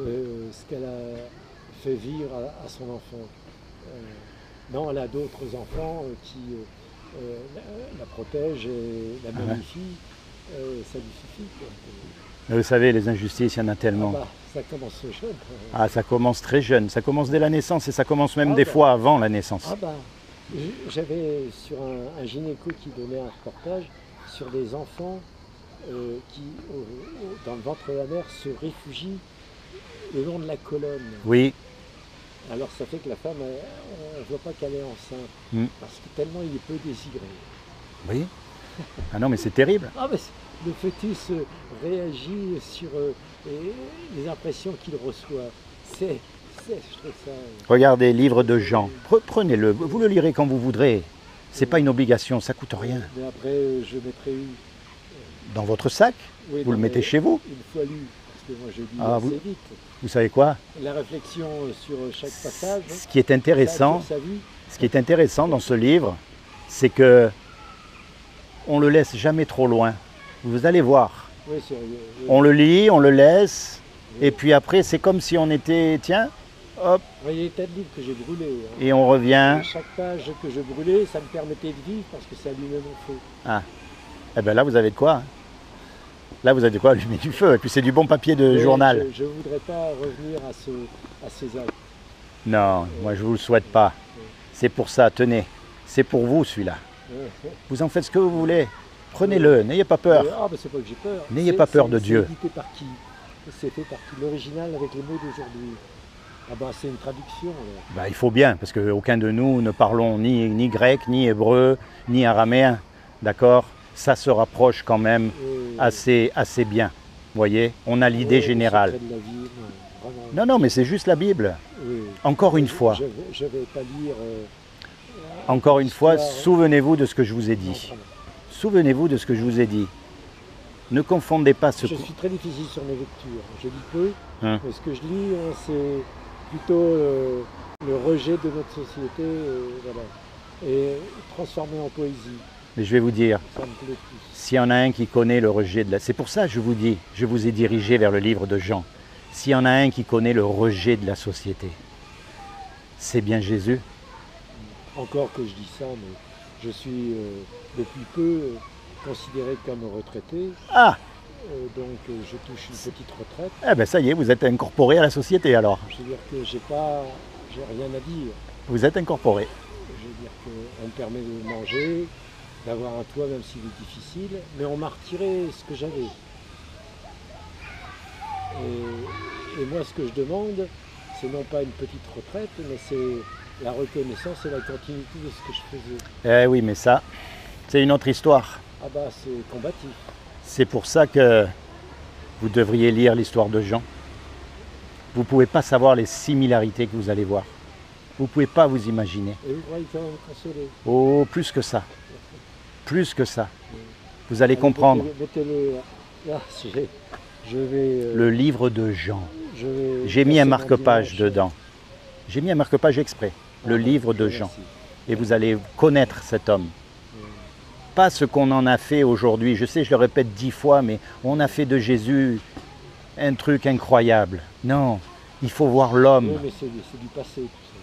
Speaker 2: de ce qu'elle a fait vivre à son enfant? Non, elle a d'autres enfants qui la protègent et la magnifient. Ça lui suffit.
Speaker 1: Vous savez, les injustices, il y en a tellement.
Speaker 2: Ça commence jeune.
Speaker 1: Ah, ça commence très jeune. Ça commence dès la naissance et ça commence même des fois avant la naissance.
Speaker 2: J'avais sur un gynéco qui donnait un reportage sur des enfants qui, dans le ventre de la mère, se réfugient le long de la colonne.
Speaker 1: Oui.
Speaker 2: Alors ça fait que la femme, on ne voit pas qu'elle est enceinte, parce que tellement il est peu désiré.
Speaker 1: Oui. Ah non, mais c'est terrible.
Speaker 2: Ah, mais le fœtus réagit sur les impressions qu'il reçoit. Je trouve ça...
Speaker 1: Regardez, livre de Jean. Prenez-le, vous le lirez quand vous voudrez. C'est pas une obligation, ça coûte rien.
Speaker 2: Mais après, je mettrai
Speaker 1: dans votre sac, oui, vous le mettez chez vous.
Speaker 2: Une fois lu, parce que moi je lis assez vite.
Speaker 1: Vous savez quoi?
Speaker 2: La réflexion sur chaque passage.
Speaker 1: Ce qui est intéressant dans ce livre, c'est que on le laisse jamais trop loin. Vous allez voir.
Speaker 2: Oui,
Speaker 1: on le lit, on le laisse, et puis après c'est comme si on était, tiens, hop.
Speaker 2: Il y a des tas de livres que j'ai brûlés.
Speaker 1: Et on revient.
Speaker 2: Et chaque page que je brûlais, ça me permettait de vivre parce que ça allumait mon feu.
Speaker 1: Ah, eh bien là vous avez de quoi. Là vous avez de quoi allumer du feu, et puis c'est du bon papier de journal.
Speaker 2: Je ne voudrais pas revenir à ces actes.
Speaker 1: Non, moi je ne vous le souhaite pas. C'est pour ça, tenez, c'est pour vous celui-là. Vous en faites ce que vous voulez. Prenez-le, n'ayez pas peur.
Speaker 2: C'est pas que j'ai peur.
Speaker 1: N'ayez pas peur de Dieu.
Speaker 2: C'est édité par qui? C'est fait par qui? L'original avec les mots d'aujourd'hui. C'est une traduction.
Speaker 1: Il faut bien, parce qu'aucun de nous ne parlons ni grec, ni hébreu, ni araméen. D'accord? Ça se rapproche quand même assez bien. Vous voyez? On a l'idée générale.
Speaker 2: De la vie,
Speaker 1: non, mais c'est juste la Bible.
Speaker 2: Oui.
Speaker 1: Encore une fois.
Speaker 2: Je ne vais pas lire...
Speaker 1: Encore une fois, souvenez-vous de ce que je vous ai dit. Souvenez-vous de ce que je vous ai dit. Ne confondez pas ce...
Speaker 2: Je suis très difficile sur mes lectures. Je lis peu, mais ce que je lis, c'est plutôt le rejet de notre société, et transformé en poésie.
Speaker 1: Mais je vais vous dire,
Speaker 2: ça me plaît plus.
Speaker 1: S'il y en a un qui connaît le rejet de la... C'est pour ça que je vous dis, je vous ai dirigé vers le livre de Jean. S'il y en a un qui connaît le rejet de la société, c'est bien Jésus.
Speaker 2: Encore que je dis ça, mais je suis depuis peu considéré comme retraité.
Speaker 1: Ah!
Speaker 2: Donc je touche une petite retraite.
Speaker 1: Eh bien ça y est, vous êtes incorporé à la société alors.
Speaker 2: Je veux dire que j'ai rien à dire.
Speaker 1: Vous êtes incorporé.
Speaker 2: Je veux dire qu'on me permet de manger, d'avoir un toit même s'il est difficile, mais on m'a retiré ce que j'avais. Et moi ce que je demande, c'est non pas une petite retraite, mais c'est la reconnaissance et la continuité de ce que je faisais.
Speaker 1: Eh oui, mais ça, C'est une autre histoire.
Speaker 2: Ah bah c'est combatif.
Speaker 1: C'est pour ça que vous devriez lire l'histoire de Jean. Vous ne pouvez pas savoir les similarités que vous allez voir. Vous ne pouvez pas vous imaginer.
Speaker 2: Et vous croyez quand même consoler.
Speaker 1: Oh, plus que ça. Plus que ça. Vous allez comprendre.
Speaker 2: Mettez-le là. Je vais.
Speaker 1: Le livre de Jean.
Speaker 2: Je vais
Speaker 1: J'ai mis un
Speaker 2: passer mon
Speaker 1: marque-page
Speaker 2: dimanche.
Speaker 1: dedans. J'ai mis un marque-page exprès. Le livre de Jean.
Speaker 2: Merci.
Speaker 1: Et vous allez connaître cet homme. Pas ce qu'on en a fait aujourd'hui. Je sais, je le répète 10 fois, mais on a fait de Jésus un truc incroyable. Non, il faut voir l'homme.
Speaker 2: Oui, mais c'est du passé. Tout ça.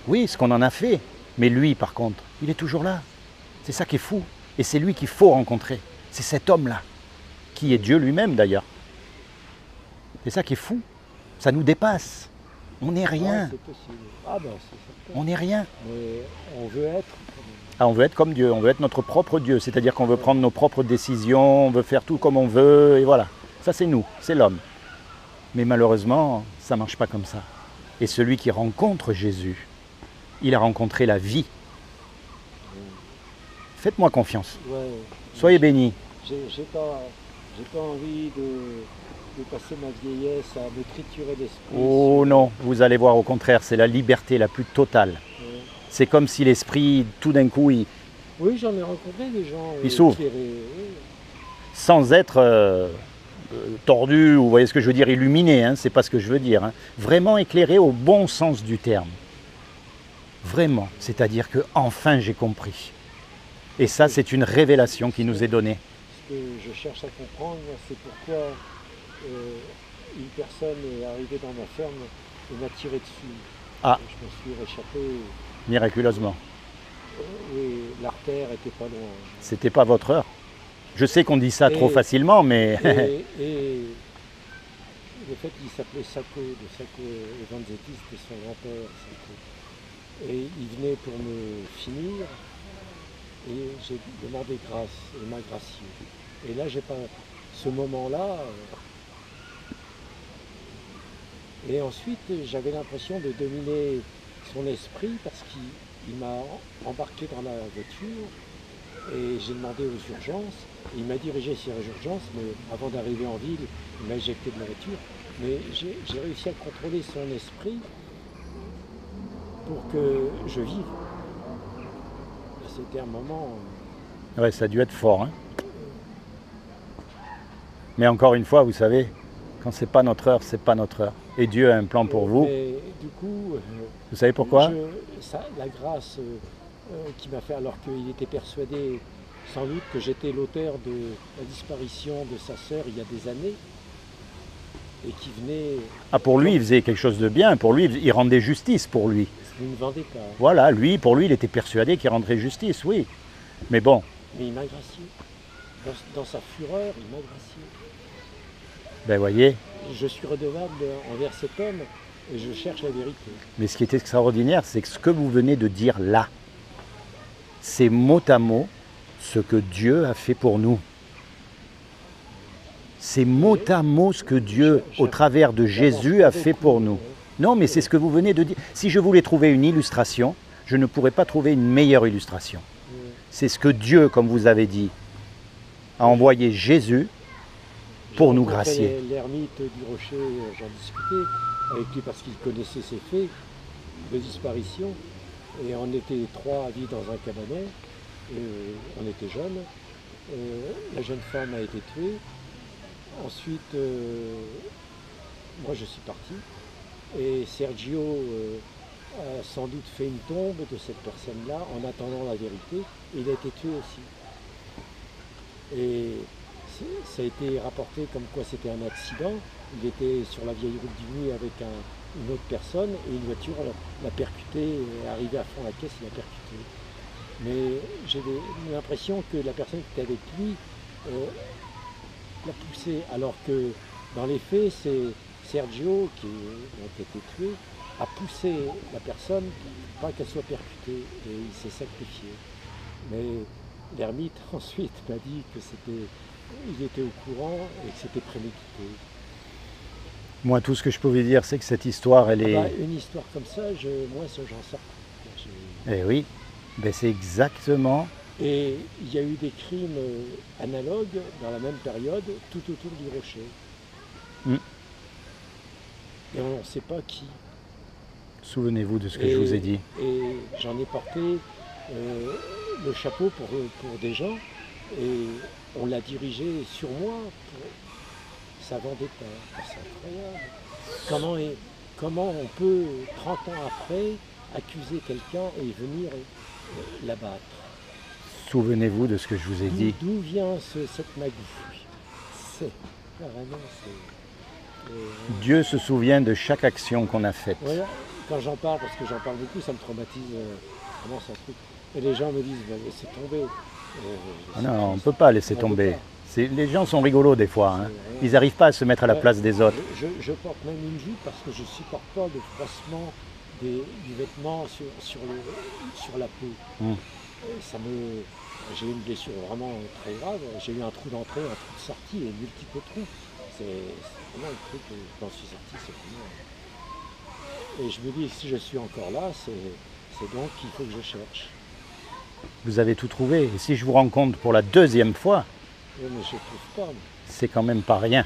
Speaker 1: Oui, ce qu'on en a fait. Mais lui, par contre, il est toujours là. C'est ça qui est fou. Et c'est lui qu'il faut rencontrer. C'est cet homme-là, qui est Dieu lui-même d'ailleurs. C'est ça qui est fou. Ça nous dépasse. On n'est rien.
Speaker 2: Ah, c'est possible. Ah ben c'est certain.
Speaker 1: On n'est rien.
Speaker 2: Mais on veut être.
Speaker 1: Ah, on veut être comme Dieu, on veut être notre propre Dieu. C'est-à-dire qu'on veut prendre nos propres décisions, on veut faire tout comme on veut, et voilà. Ça c'est nous, c'est l'homme. Mais malheureusement, ça ne marche pas comme ça. Et celui qui rencontre Jésus, il a rencontré la vie. Faites-moi confiance.
Speaker 2: Ouais.
Speaker 1: Soyez bénis.
Speaker 2: J'ai pas envie de passer ma vieillesse à me triturer l'esprit.
Speaker 1: Oh non, vous allez voir, au contraire, c'est la liberté la plus totale.
Speaker 2: Ouais.
Speaker 1: C'est comme si l'esprit, tout d'un coup,
Speaker 2: Oui, j'en ai rencontré des gens.
Speaker 1: Il s'ouvre.
Speaker 2: Oui.
Speaker 1: sans être tordu, ou vous voyez ce que je veux dire, illuminé, hein, c'est pas ce que je veux dire. Hein. Vraiment éclairé au bon sens du terme. Vraiment, c'est-à-dire que enfin j'ai compris. Et ça, c'est une révélation qui nous est donnée.
Speaker 2: Ce que je cherche à comprendre, c'est pourquoi une personne est arrivée dans ma ferme et m'a tiré dessus.
Speaker 1: Ah.
Speaker 2: Je me suis réchappé.
Speaker 1: Miraculeusement.
Speaker 2: Oui, l'artère était pas loin.
Speaker 1: C'était pas votre heure. Je sais qu'on dit ça trop
Speaker 2: Et-
Speaker 1: facilement, mais
Speaker 2: Et le fait qu'il s'appelait Sacco, de Sacco Vanzetti, c'était son grand-père. Sacco. Et il venait pour me finir. Et j'ai demandé grâce, il m'a gracié. Et là, j'ai pas ce moment-là. Et ensuite, j'avais l'impression de dominer son esprit parce qu'il m'a embarqué dans la voiture et j'ai demandé aux urgences. Et il m'a dirigé sur les urgences, mais avant d'arriver en ville, il m'a éjecté de la voiture. Mais j'ai réussi à contrôler son esprit pour que je vive. C'était un moment.
Speaker 1: ouais, ça a dû être fort. Hein. Mais encore une fois, vous savez, quand c'est pas notre heure, c'est pas notre heure. Et Dieu a un plan pour vous.
Speaker 2: Mais du coup,
Speaker 1: Vous savez pourquoi?
Speaker 2: la grâce qui m'a fait, alors qu'il était persuadé sans doute que j'étais l'auteur de la disparition de sa sœur il y a des années, et qui venait.
Speaker 1: Ah, pour lui, il faisait quelque chose de bien. Pour lui, il rendait justice pour lui.
Speaker 2: C'était une vendetta.
Speaker 1: Voilà, lui, pour lui, il était persuadé qu'il rendrait justice, oui. Mais bon,
Speaker 2: Mais il m'a gracié. Dans sa fureur, il m'a gracié.
Speaker 1: ben voyez,
Speaker 2: Je suis redevable envers cet homme et je cherche la vérité.
Speaker 1: mais ce qui est extraordinaire, c'est que ce que vous venez de dire là, c'est mot à mot ce que Dieu a fait pour nous. C'est mot à mot ce que Dieu, au travers de Jésus, a fait pour nous. Non, mais c'est ce que vous venez de dire. Si je voulais trouver une illustration, je ne pourrais pas trouver une meilleure illustration. C'est ce que Dieu, comme vous avez dit, a envoyé Jésus pour nous gracier.
Speaker 2: L'ermite du Rocher, j'en discutais avec lui parce qu'il connaissait ses faits de disparition. Et on était trois à vivre dans un cabanet. On était jeunes. La jeune femme a été tuée. Ensuite, moi je suis parti. Et Sergio a sans doute fait une tombe de cette personne-là en attendant la vérité. Et il a été tué aussi. Et ça a été rapporté comme quoi c'était un accident. Il était sur la vieille route d'Ivry avec une autre personne et une voiture l'a percuté, est arrivé à fond la caisse, il l'a percuté. Mais j'ai l'impression que la personne qui était avec lui l'a poussé, alors que dans les faits, c'est Sergio qui a été tué, a poussé la personne pour pas qu'elle soit percutée et il s'est sacrifié. Mais l'ermite ensuite m'a dit que il était au courant et que c'était prémédité.
Speaker 1: Moi, tout ce que je pouvais dire, c'est que cette histoire, elle est...
Speaker 2: Une histoire comme ça, moi, j'en sors.
Speaker 1: Eh oui, ben c'est exactement
Speaker 2: Et il y a eu des crimes analogues dans la même période, tout autour du rocher.
Speaker 1: Mm.
Speaker 2: Et on ne sait pas qui.
Speaker 1: Souvenez-vous de ce que je vous ai dit.
Speaker 2: Et j'en ai porté le chapeau pour des gens, et on l'a dirigé sur moi pour sa vendetta. C'est incroyable. Comment on peut, 30 ans après, accuser quelqu'un et venir l'abattre?
Speaker 1: Souvenez-vous de ce que je vous ai dit.
Speaker 2: D'où vient cette magouille? C'est vraiment...
Speaker 1: Dieu se souvient de chaque action qu'on a faite.
Speaker 2: Voilà. Quand j'en parle, parce que j'en parle beaucoup, ça me traumatise vraiment, c'est un truc. Et les gens me disent, bah, laissez tomber.
Speaker 1: Non, on ne peut pas laisser tomber. Les gens sont rigolos des fois. Hein. Ils n'arrivent pas à se mettre à la place des autres.
Speaker 2: Je porte même une jupe parce que je ne supporte pas le froissement du vêtement sur la peau. J'ai eu une blessure vraiment très grave. J'ai eu un trou d'entrée, un trou de sortie et multiples trous. C'est vraiment un truc, quand je suis sorti, c'est vraiment... Et je me dis, si je suis encore là, c'est donc qu'il faut que je cherche.
Speaker 1: Vous avez tout trouvé. Et si je vous rencontre pour la deuxième fois,
Speaker 2: Oui, mais je ne trouve pas.
Speaker 1: c'est quand même pas rien.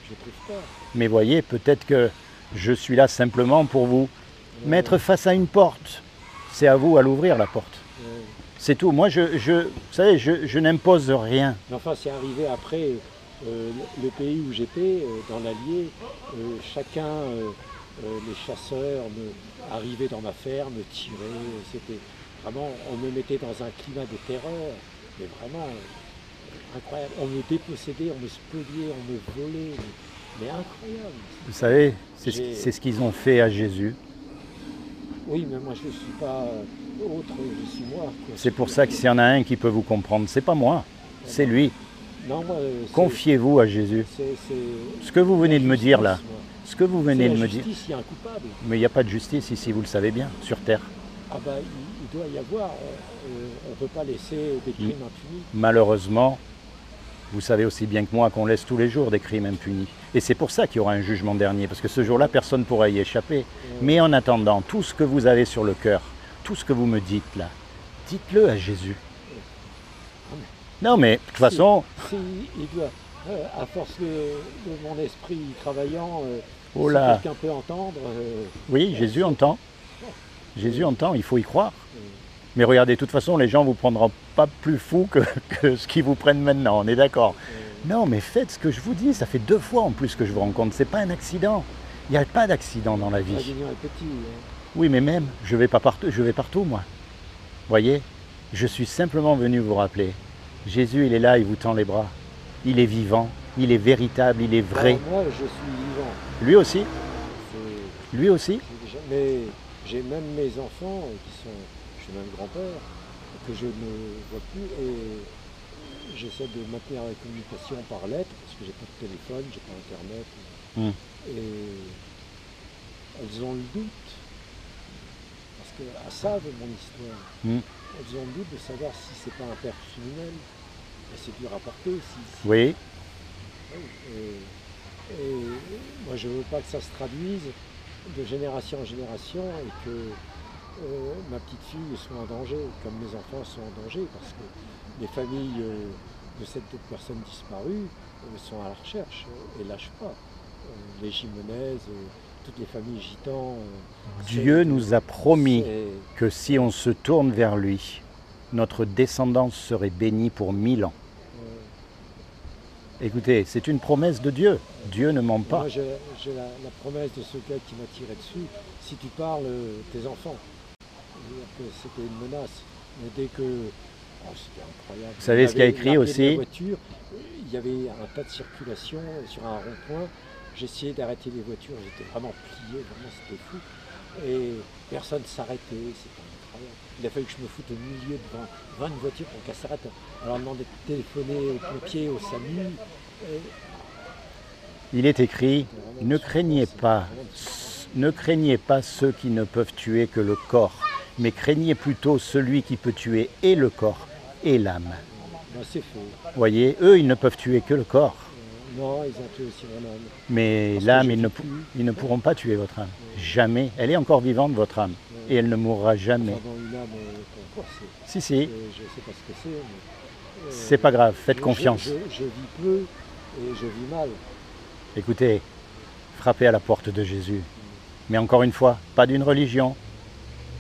Speaker 2: Je ne trouve pas.
Speaker 1: Mais voyez, peut-être que je suis là simplement pour vous mettre face à une porte. C'est à vous à l'ouvrir, la porte. C'est tout. Moi, vous savez, je n'impose rien.
Speaker 2: Mais enfin, c'est arrivé après le pays où j'étais, dans l'Allier, chacun, les chasseurs arrivaient dans ma ferme, me tiraient. C'était vraiment, on me mettait dans un climat de terreur, mais vraiment incroyable. On me dépossédait, on me spoliait, on me volait, mais incroyable.
Speaker 1: Vous savez, c'est ce qu'ils ont fait à Jésus.
Speaker 2: Oui, mais moi je ne suis pas autre, je suis moi.
Speaker 1: C'est pour ça que s'il y en a un qui peut vous comprendre, c'est pas moi, c'est lui.
Speaker 2: Non, moi,
Speaker 1: confiez-vous à Jésus. Ce que vous venez de me dire là, ce que vous venez de me dire.
Speaker 2: Il y a un coupable.
Speaker 1: Mais il n'y a pas de justice ici, vous le savez bien, sur terre.
Speaker 2: Ah bah, il doit y avoir. On ne peut pas laisser des crimes impunis.
Speaker 1: Malheureusement, vous savez aussi bien que moi qu'on laisse tous les jours des crimes impunis. Et c'est pour ça qu'il y aura un jugement dernier, parce que ce jour-là, personne ne pourra y échapper. Mais en attendant, tout ce que vous avez sur le cœur, tout ce que vous me dites là, dites-le à Jésus. Non, mais de toute façon...
Speaker 2: Si, il doit, à force de mon esprit travaillant,
Speaker 1: oh
Speaker 2: si
Speaker 1: là.
Speaker 2: quelqu'un peut entendre...
Speaker 1: oui, Jésus entend. Jésus entend, il faut y croire. Mais regardez, de toute façon, les gens ne vous prendront pas plus fou que ce qu'ils vous prennent maintenant, on est d'accord. Non, mais faites ce que je vous dis, ça fait 2 fois en plus que je vous rencontre, c'est pas un accident. Il n'y a pas d'accident dans la vie.
Speaker 2: L'Avignon est petit.
Speaker 1: Oui, mais même, je vais partout, moi. Voyez, je suis simplement venu vous rappeler. Jésus, il est là, il vous tend les bras. Il est vivant, il est véritable, il est vrai.
Speaker 2: Alors moi, je suis vivant.
Speaker 1: Lui aussi. Lui aussi.
Speaker 2: Mais j'ai même mes enfants qui sont... Je suis même grand-père, que je ne vois plus. Et j'essaie de maintenir la communication par lettre, parce que j'ai pas de téléphone, j'ai pas internet. Et elles ont le doute, parce qu'elles savent mon histoire. Elles ont le doute de savoir si c'est pas un père criminel. Et c'est dur à porter aussi.
Speaker 1: Oui.
Speaker 2: Et moi je veux pas que ça se traduise de génération en génération et que ma petite fille soit en danger, comme mes enfants sont en danger, parce que les familles de cette personne disparue sont à la recherche et lâchent pas. Les Jimenez, toutes les familles gitans.
Speaker 1: Dieu nous a promis que si on se tourne vers lui, notre descendance serait bénie pour 1000 ans. Écoutez, c'est une promesse de Dieu. Dieu ne ment pas.
Speaker 2: Moi, j'ai la promesse de ce gars qui m'a tiré dessus. Si tu parles, tes enfants. C'était une menace. Mais dès que... Oh, c'était incroyable.
Speaker 1: Vous savez ce qu'il y a écrit aussi?
Speaker 2: Voiture, il y avait un tas de circulation sur un rond-point. J'essayais d'arrêter les voitures. J'étais vraiment plié. Vraiment, c'était fou. Et personne ne s'arrêtait. C'était incroyable. Il a fallu que je me foute au milieu devant 20 voitures pour qu'elle s'arrête. Alors on demandait de téléphoner aux pompiers, au SAMU.
Speaker 1: Il est écrit, ne craignez pas ceux qui ne peuvent tuer que le corps, mais craignez plutôt celui qui peut tuer et le corps et l'âme.
Speaker 2: Ben, c'est faux.
Speaker 1: Voyez, eux, ils ne peuvent tuer que le corps.
Speaker 2: Non, ils ont tué aussi mon âme.
Speaker 1: Mais l'âme, ils ne pourront pas tuer votre âme. Jamais. Elle est encore vivante, votre âme. Et elle ne mourra jamais.
Speaker 2: Une âme forcer.
Speaker 1: Si.
Speaker 2: Je ne sais pas ce que c'est, mais...
Speaker 1: C'est pas grave, faites confiance.
Speaker 2: Je vis peu et je vis mal.
Speaker 1: Écoutez, frappez à la porte de Jésus. Mais encore une fois, pas d'une religion,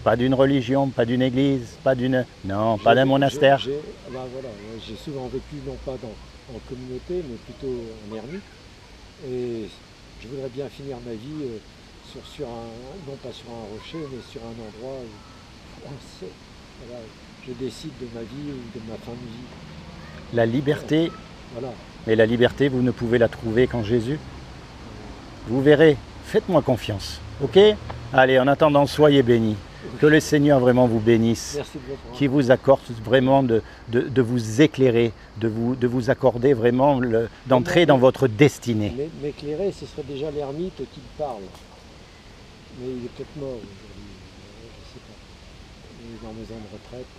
Speaker 1: pas d'une église, pas d'un monastère.
Speaker 2: J'ai souvent vécu, non pas en communauté, mais plutôt en ermite. Et je voudrais bien finir ma vie non pas sur un rocher, mais sur un endroit où voilà, je décide de ma vie ou de ma fin de vie.
Speaker 1: La liberté,
Speaker 2: voilà.
Speaker 1: Mais la liberté, vous ne pouvez la trouver qu'en Jésus. Vous verrez, faites-moi confiance, ok? Allez, en attendant, soyez bénis. Que le Seigneur vraiment vous bénisse, qui vous accorde vraiment de vous éclairer, de vous accorder vraiment d'entrer dans votre destinée.
Speaker 2: M'éclairer, ce serait déjà l'ermite qui parle. Mais il est peut-être mort aujourd'hui, je ne sais pas. Il est dans maison de retraite.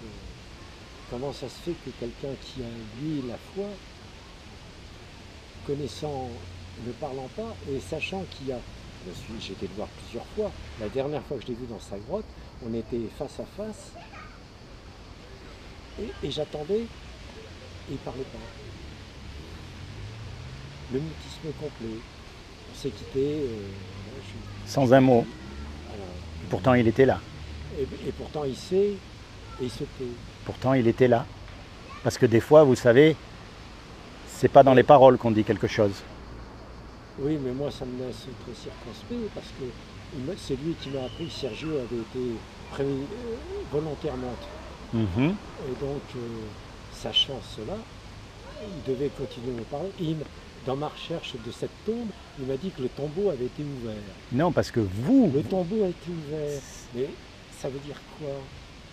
Speaker 2: Comment ça se fait que quelqu'un qui a, lui, la foi, connaissant, ne parlant pas, et sachant qu'il y a... J'ai été le voir plusieurs fois. La dernière fois que je l'ai vu dans sa grotte, on était face à face. Et j'attendais, et il ne parlait pas. Le mutisme complet. On s'est quitté.
Speaker 1: Sans un mot.
Speaker 2: Voilà.
Speaker 1: Pourtant, il était là.
Speaker 2: Et pourtant, il sait, et il se tait.
Speaker 1: Pourtant, il était là. Parce que des fois, vous savez, c'est pas dans les paroles qu'on dit quelque chose.
Speaker 2: Oui, mais moi, ça me laisse très circonspect, parce que c'est lui qui m'a appris que Sergio avait été prévenu volontairement. Et donc, sachant cela, il devait continuer à me parler. Et dans ma recherche de cette tombe, il m'a dit que le tombeau avait été ouvert.
Speaker 1: Non, parce que vous...
Speaker 2: Le tombeau a été ouvert. Mais ça veut dire quoi?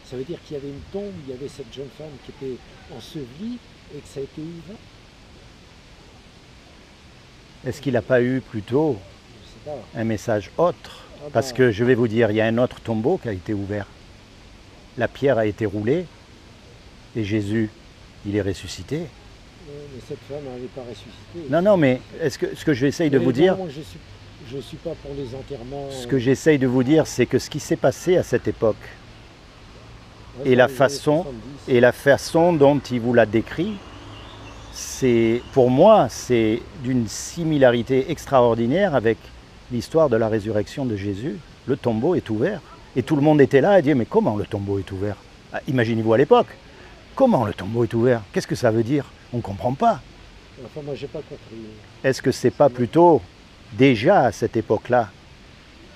Speaker 2: Ça veut dire qu'il y avait une tombe, il y avait cette jeune femme qui était ensevelie et que ça a été ouvert?
Speaker 1: Est-ce qu'il n'a pas eu plutôt un message autre? Parce que je vais vous dire, il y a un autre tombeau qui a été ouvert. La pierre a été roulée et Jésus, il est ressuscité.
Speaker 2: Mais cette femme n'avait pas ressuscité.
Speaker 1: Non, mais ce que j'essaye de vous dire...
Speaker 2: Moi, je ne suis pas pour les enterrements.
Speaker 1: Ce que j'essaye de vous dire, c'est que ce qui s'est passé à cette époque, et la façon dont il vous l'a décrit, pour moi, c'est d'une similarité extraordinaire avec l'histoire de la résurrection de Jésus. Le tombeau est ouvert. Et tout le monde était là et dit, mais comment le tombeau est ouvert? Imaginez-vous à l'époque. Comment le tombeau est ouvert? Qu'est-ce que ça veut dire? On ne comprend pas.
Speaker 2: Enfin, moi, j'ai pas compris.
Speaker 1: Est-ce que c'est pas plutôt, déjà à cette époque-là,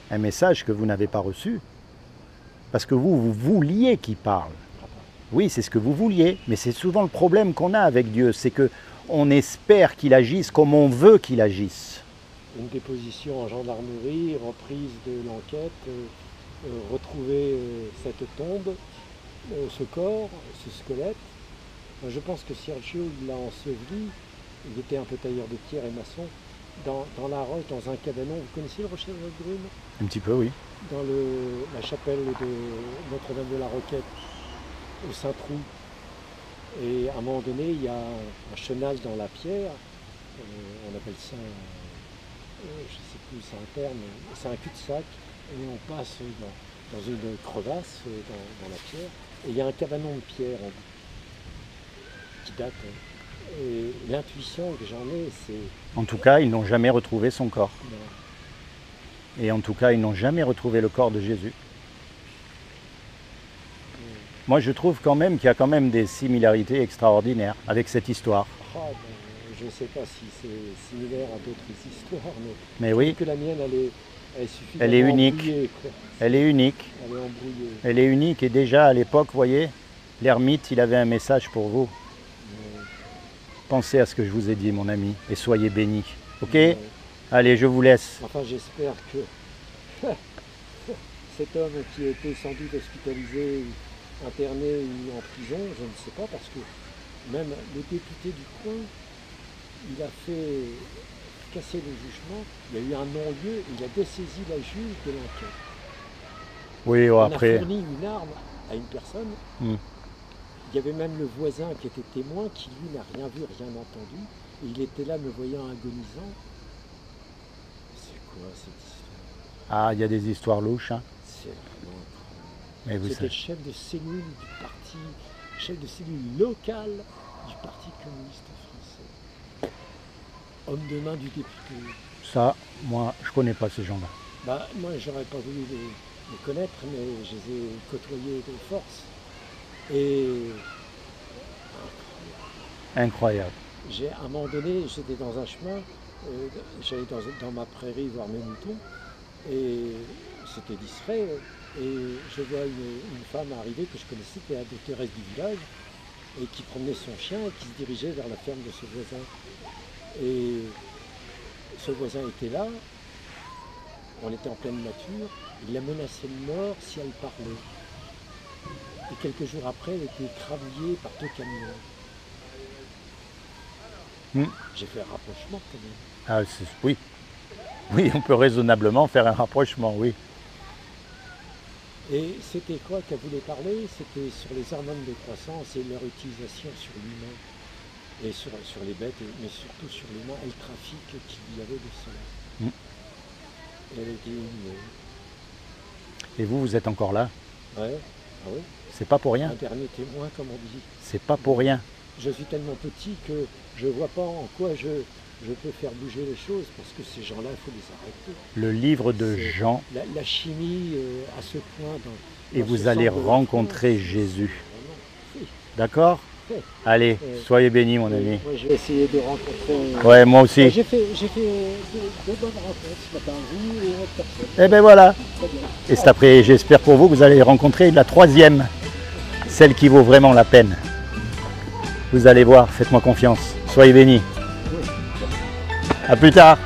Speaker 1: un message que vous n'avez pas reçu? Parce que vous vouliez qu'il parle. Oui, c'est ce que vous vouliez, mais c'est souvent le problème qu'on a avec Dieu, c'est qu'on espère qu'il agisse comme on veut qu'il agisse.
Speaker 2: Une déposition en gendarmerie, reprise de l'enquête, retrouver cette tombe, ce corps, ce squelette. Je pense que Sergio l'a enseveli, il était un peu tailleur de pierre et maçon, dans la roche, dans un cabanon. Vous connaissez le rocher de Brune?
Speaker 1: Un petit peu, oui.
Speaker 2: Dans la chapelle de Notre-Dame de la Roquette, au Saint-Trou. Et à un moment donné, il y a un chenal dans la pierre, on appelle ça, je ne sais plus, c'est un terme, c'est un cul-de-sac, et on passe dans une crevasse dans la pierre, et il y a un cabanon de pierre en bout, qui date. Et l'intuition que j'en ai, c'est...
Speaker 1: En tout cas, ils n'ont jamais retrouvé son corps. Non. Et en tout cas, ils n'ont jamais retrouvé le corps de Jésus. Moi, je trouve quand même qu'il y a quand même des similarités extraordinaires avec cette histoire.
Speaker 2: Je ne sais pas si c'est similaire à d'autres histoires,
Speaker 1: mais oui.
Speaker 2: Que la mienne, elle suffit.
Speaker 1: Elle est unique. Elle est unique.
Speaker 2: Elle est embrouillée.
Speaker 1: Elle est unique et déjà à l'époque, vous voyez, l'ermite, il avait un message pour vous. Pensez à ce que je vous ai dit, mon ami, et soyez bénis. Ok? Allez, je vous laisse.
Speaker 2: Enfin, j'espère que cet homme qui a été sans doute hospitalisé, interné ou en prison, je ne sais pas, parce que même le député du coin, il a fait casser le jugement, il y a eu un non-lieu, il a dessaisi la juge de l'enquête.
Speaker 1: Oui, après...
Speaker 2: On a fourni une arme à une personne. Il y avait même le voisin qui était témoin, qui lui n'a rien vu, rien entendu. Et il était là me voyant agonisant. C'est quoi cette histoire?
Speaker 1: Ah, il y a des histoires louches, hein.
Speaker 2: C'est vraiment incroyable. C'était le chef de cellule du parti. chef de cellule locale du Parti communiste français. Homme de main du député.
Speaker 1: Ça, moi, je connais pas ces gens-là.
Speaker 2: Bah, moi, j'aurais pas voulu les connaître, mais je les ai côtoyés de force. Et
Speaker 1: Incroyable.
Speaker 2: à un moment donné, j'étais dans un chemin, j'allais dans ma prairie voir mes moutons, et c'était distrait, et je vois une femme arriver que je connaissais, qui était la doctoresse du village, et qui promenait son chien et qui se dirigeait vers la ferme de ce voisin. Et ce voisin était là, on était en pleine nature, il la menaçait de mort si elle parlait. Et quelques jours après, elle était écrabouillée par 2 camions. J'ai fait un rapprochement quand même.
Speaker 1: Ah, oui. Oui, on peut raisonnablement faire un rapprochement, oui.
Speaker 2: Et c'était quoi qu'elle voulait parler? C'était sur les hormones de croissance et leur utilisation sur l'humain. Et sur les bêtes, mais surtout sur l'humain, et le trafic qu'il y avait de cela. Elle était une...
Speaker 1: Et vous êtes encore là?
Speaker 2: Ouais, ah oui.
Speaker 1: C'est pas pour rien.
Speaker 2: Un dernier témoin, comme on dit.
Speaker 1: C'est pas pour rien.
Speaker 2: Je suis tellement petit que je ne vois pas en quoi je peux faire bouger les choses, parce que ces gens-là, il faut les arrêter.
Speaker 1: Le livre de Jean.
Speaker 2: La chimie à ce point.
Speaker 1: Et vous allez rencontrer Jésus. D'accord? Allez, soyez bénis, mon ami.
Speaker 2: Moi, je vais essayer de rencontrer...
Speaker 1: Ouais, moi aussi.
Speaker 2: J'ai fait deux bonnes rencontres ce matin, vous et une autre personne.
Speaker 1: Eh ben voilà.
Speaker 2: Très bien.
Speaker 1: Et cet après, j'espère pour vous que vous allez rencontrer la 3e, celle qui vaut vraiment la peine. Vous allez voir, faites-moi confiance. Soyez bénis. À plus tard.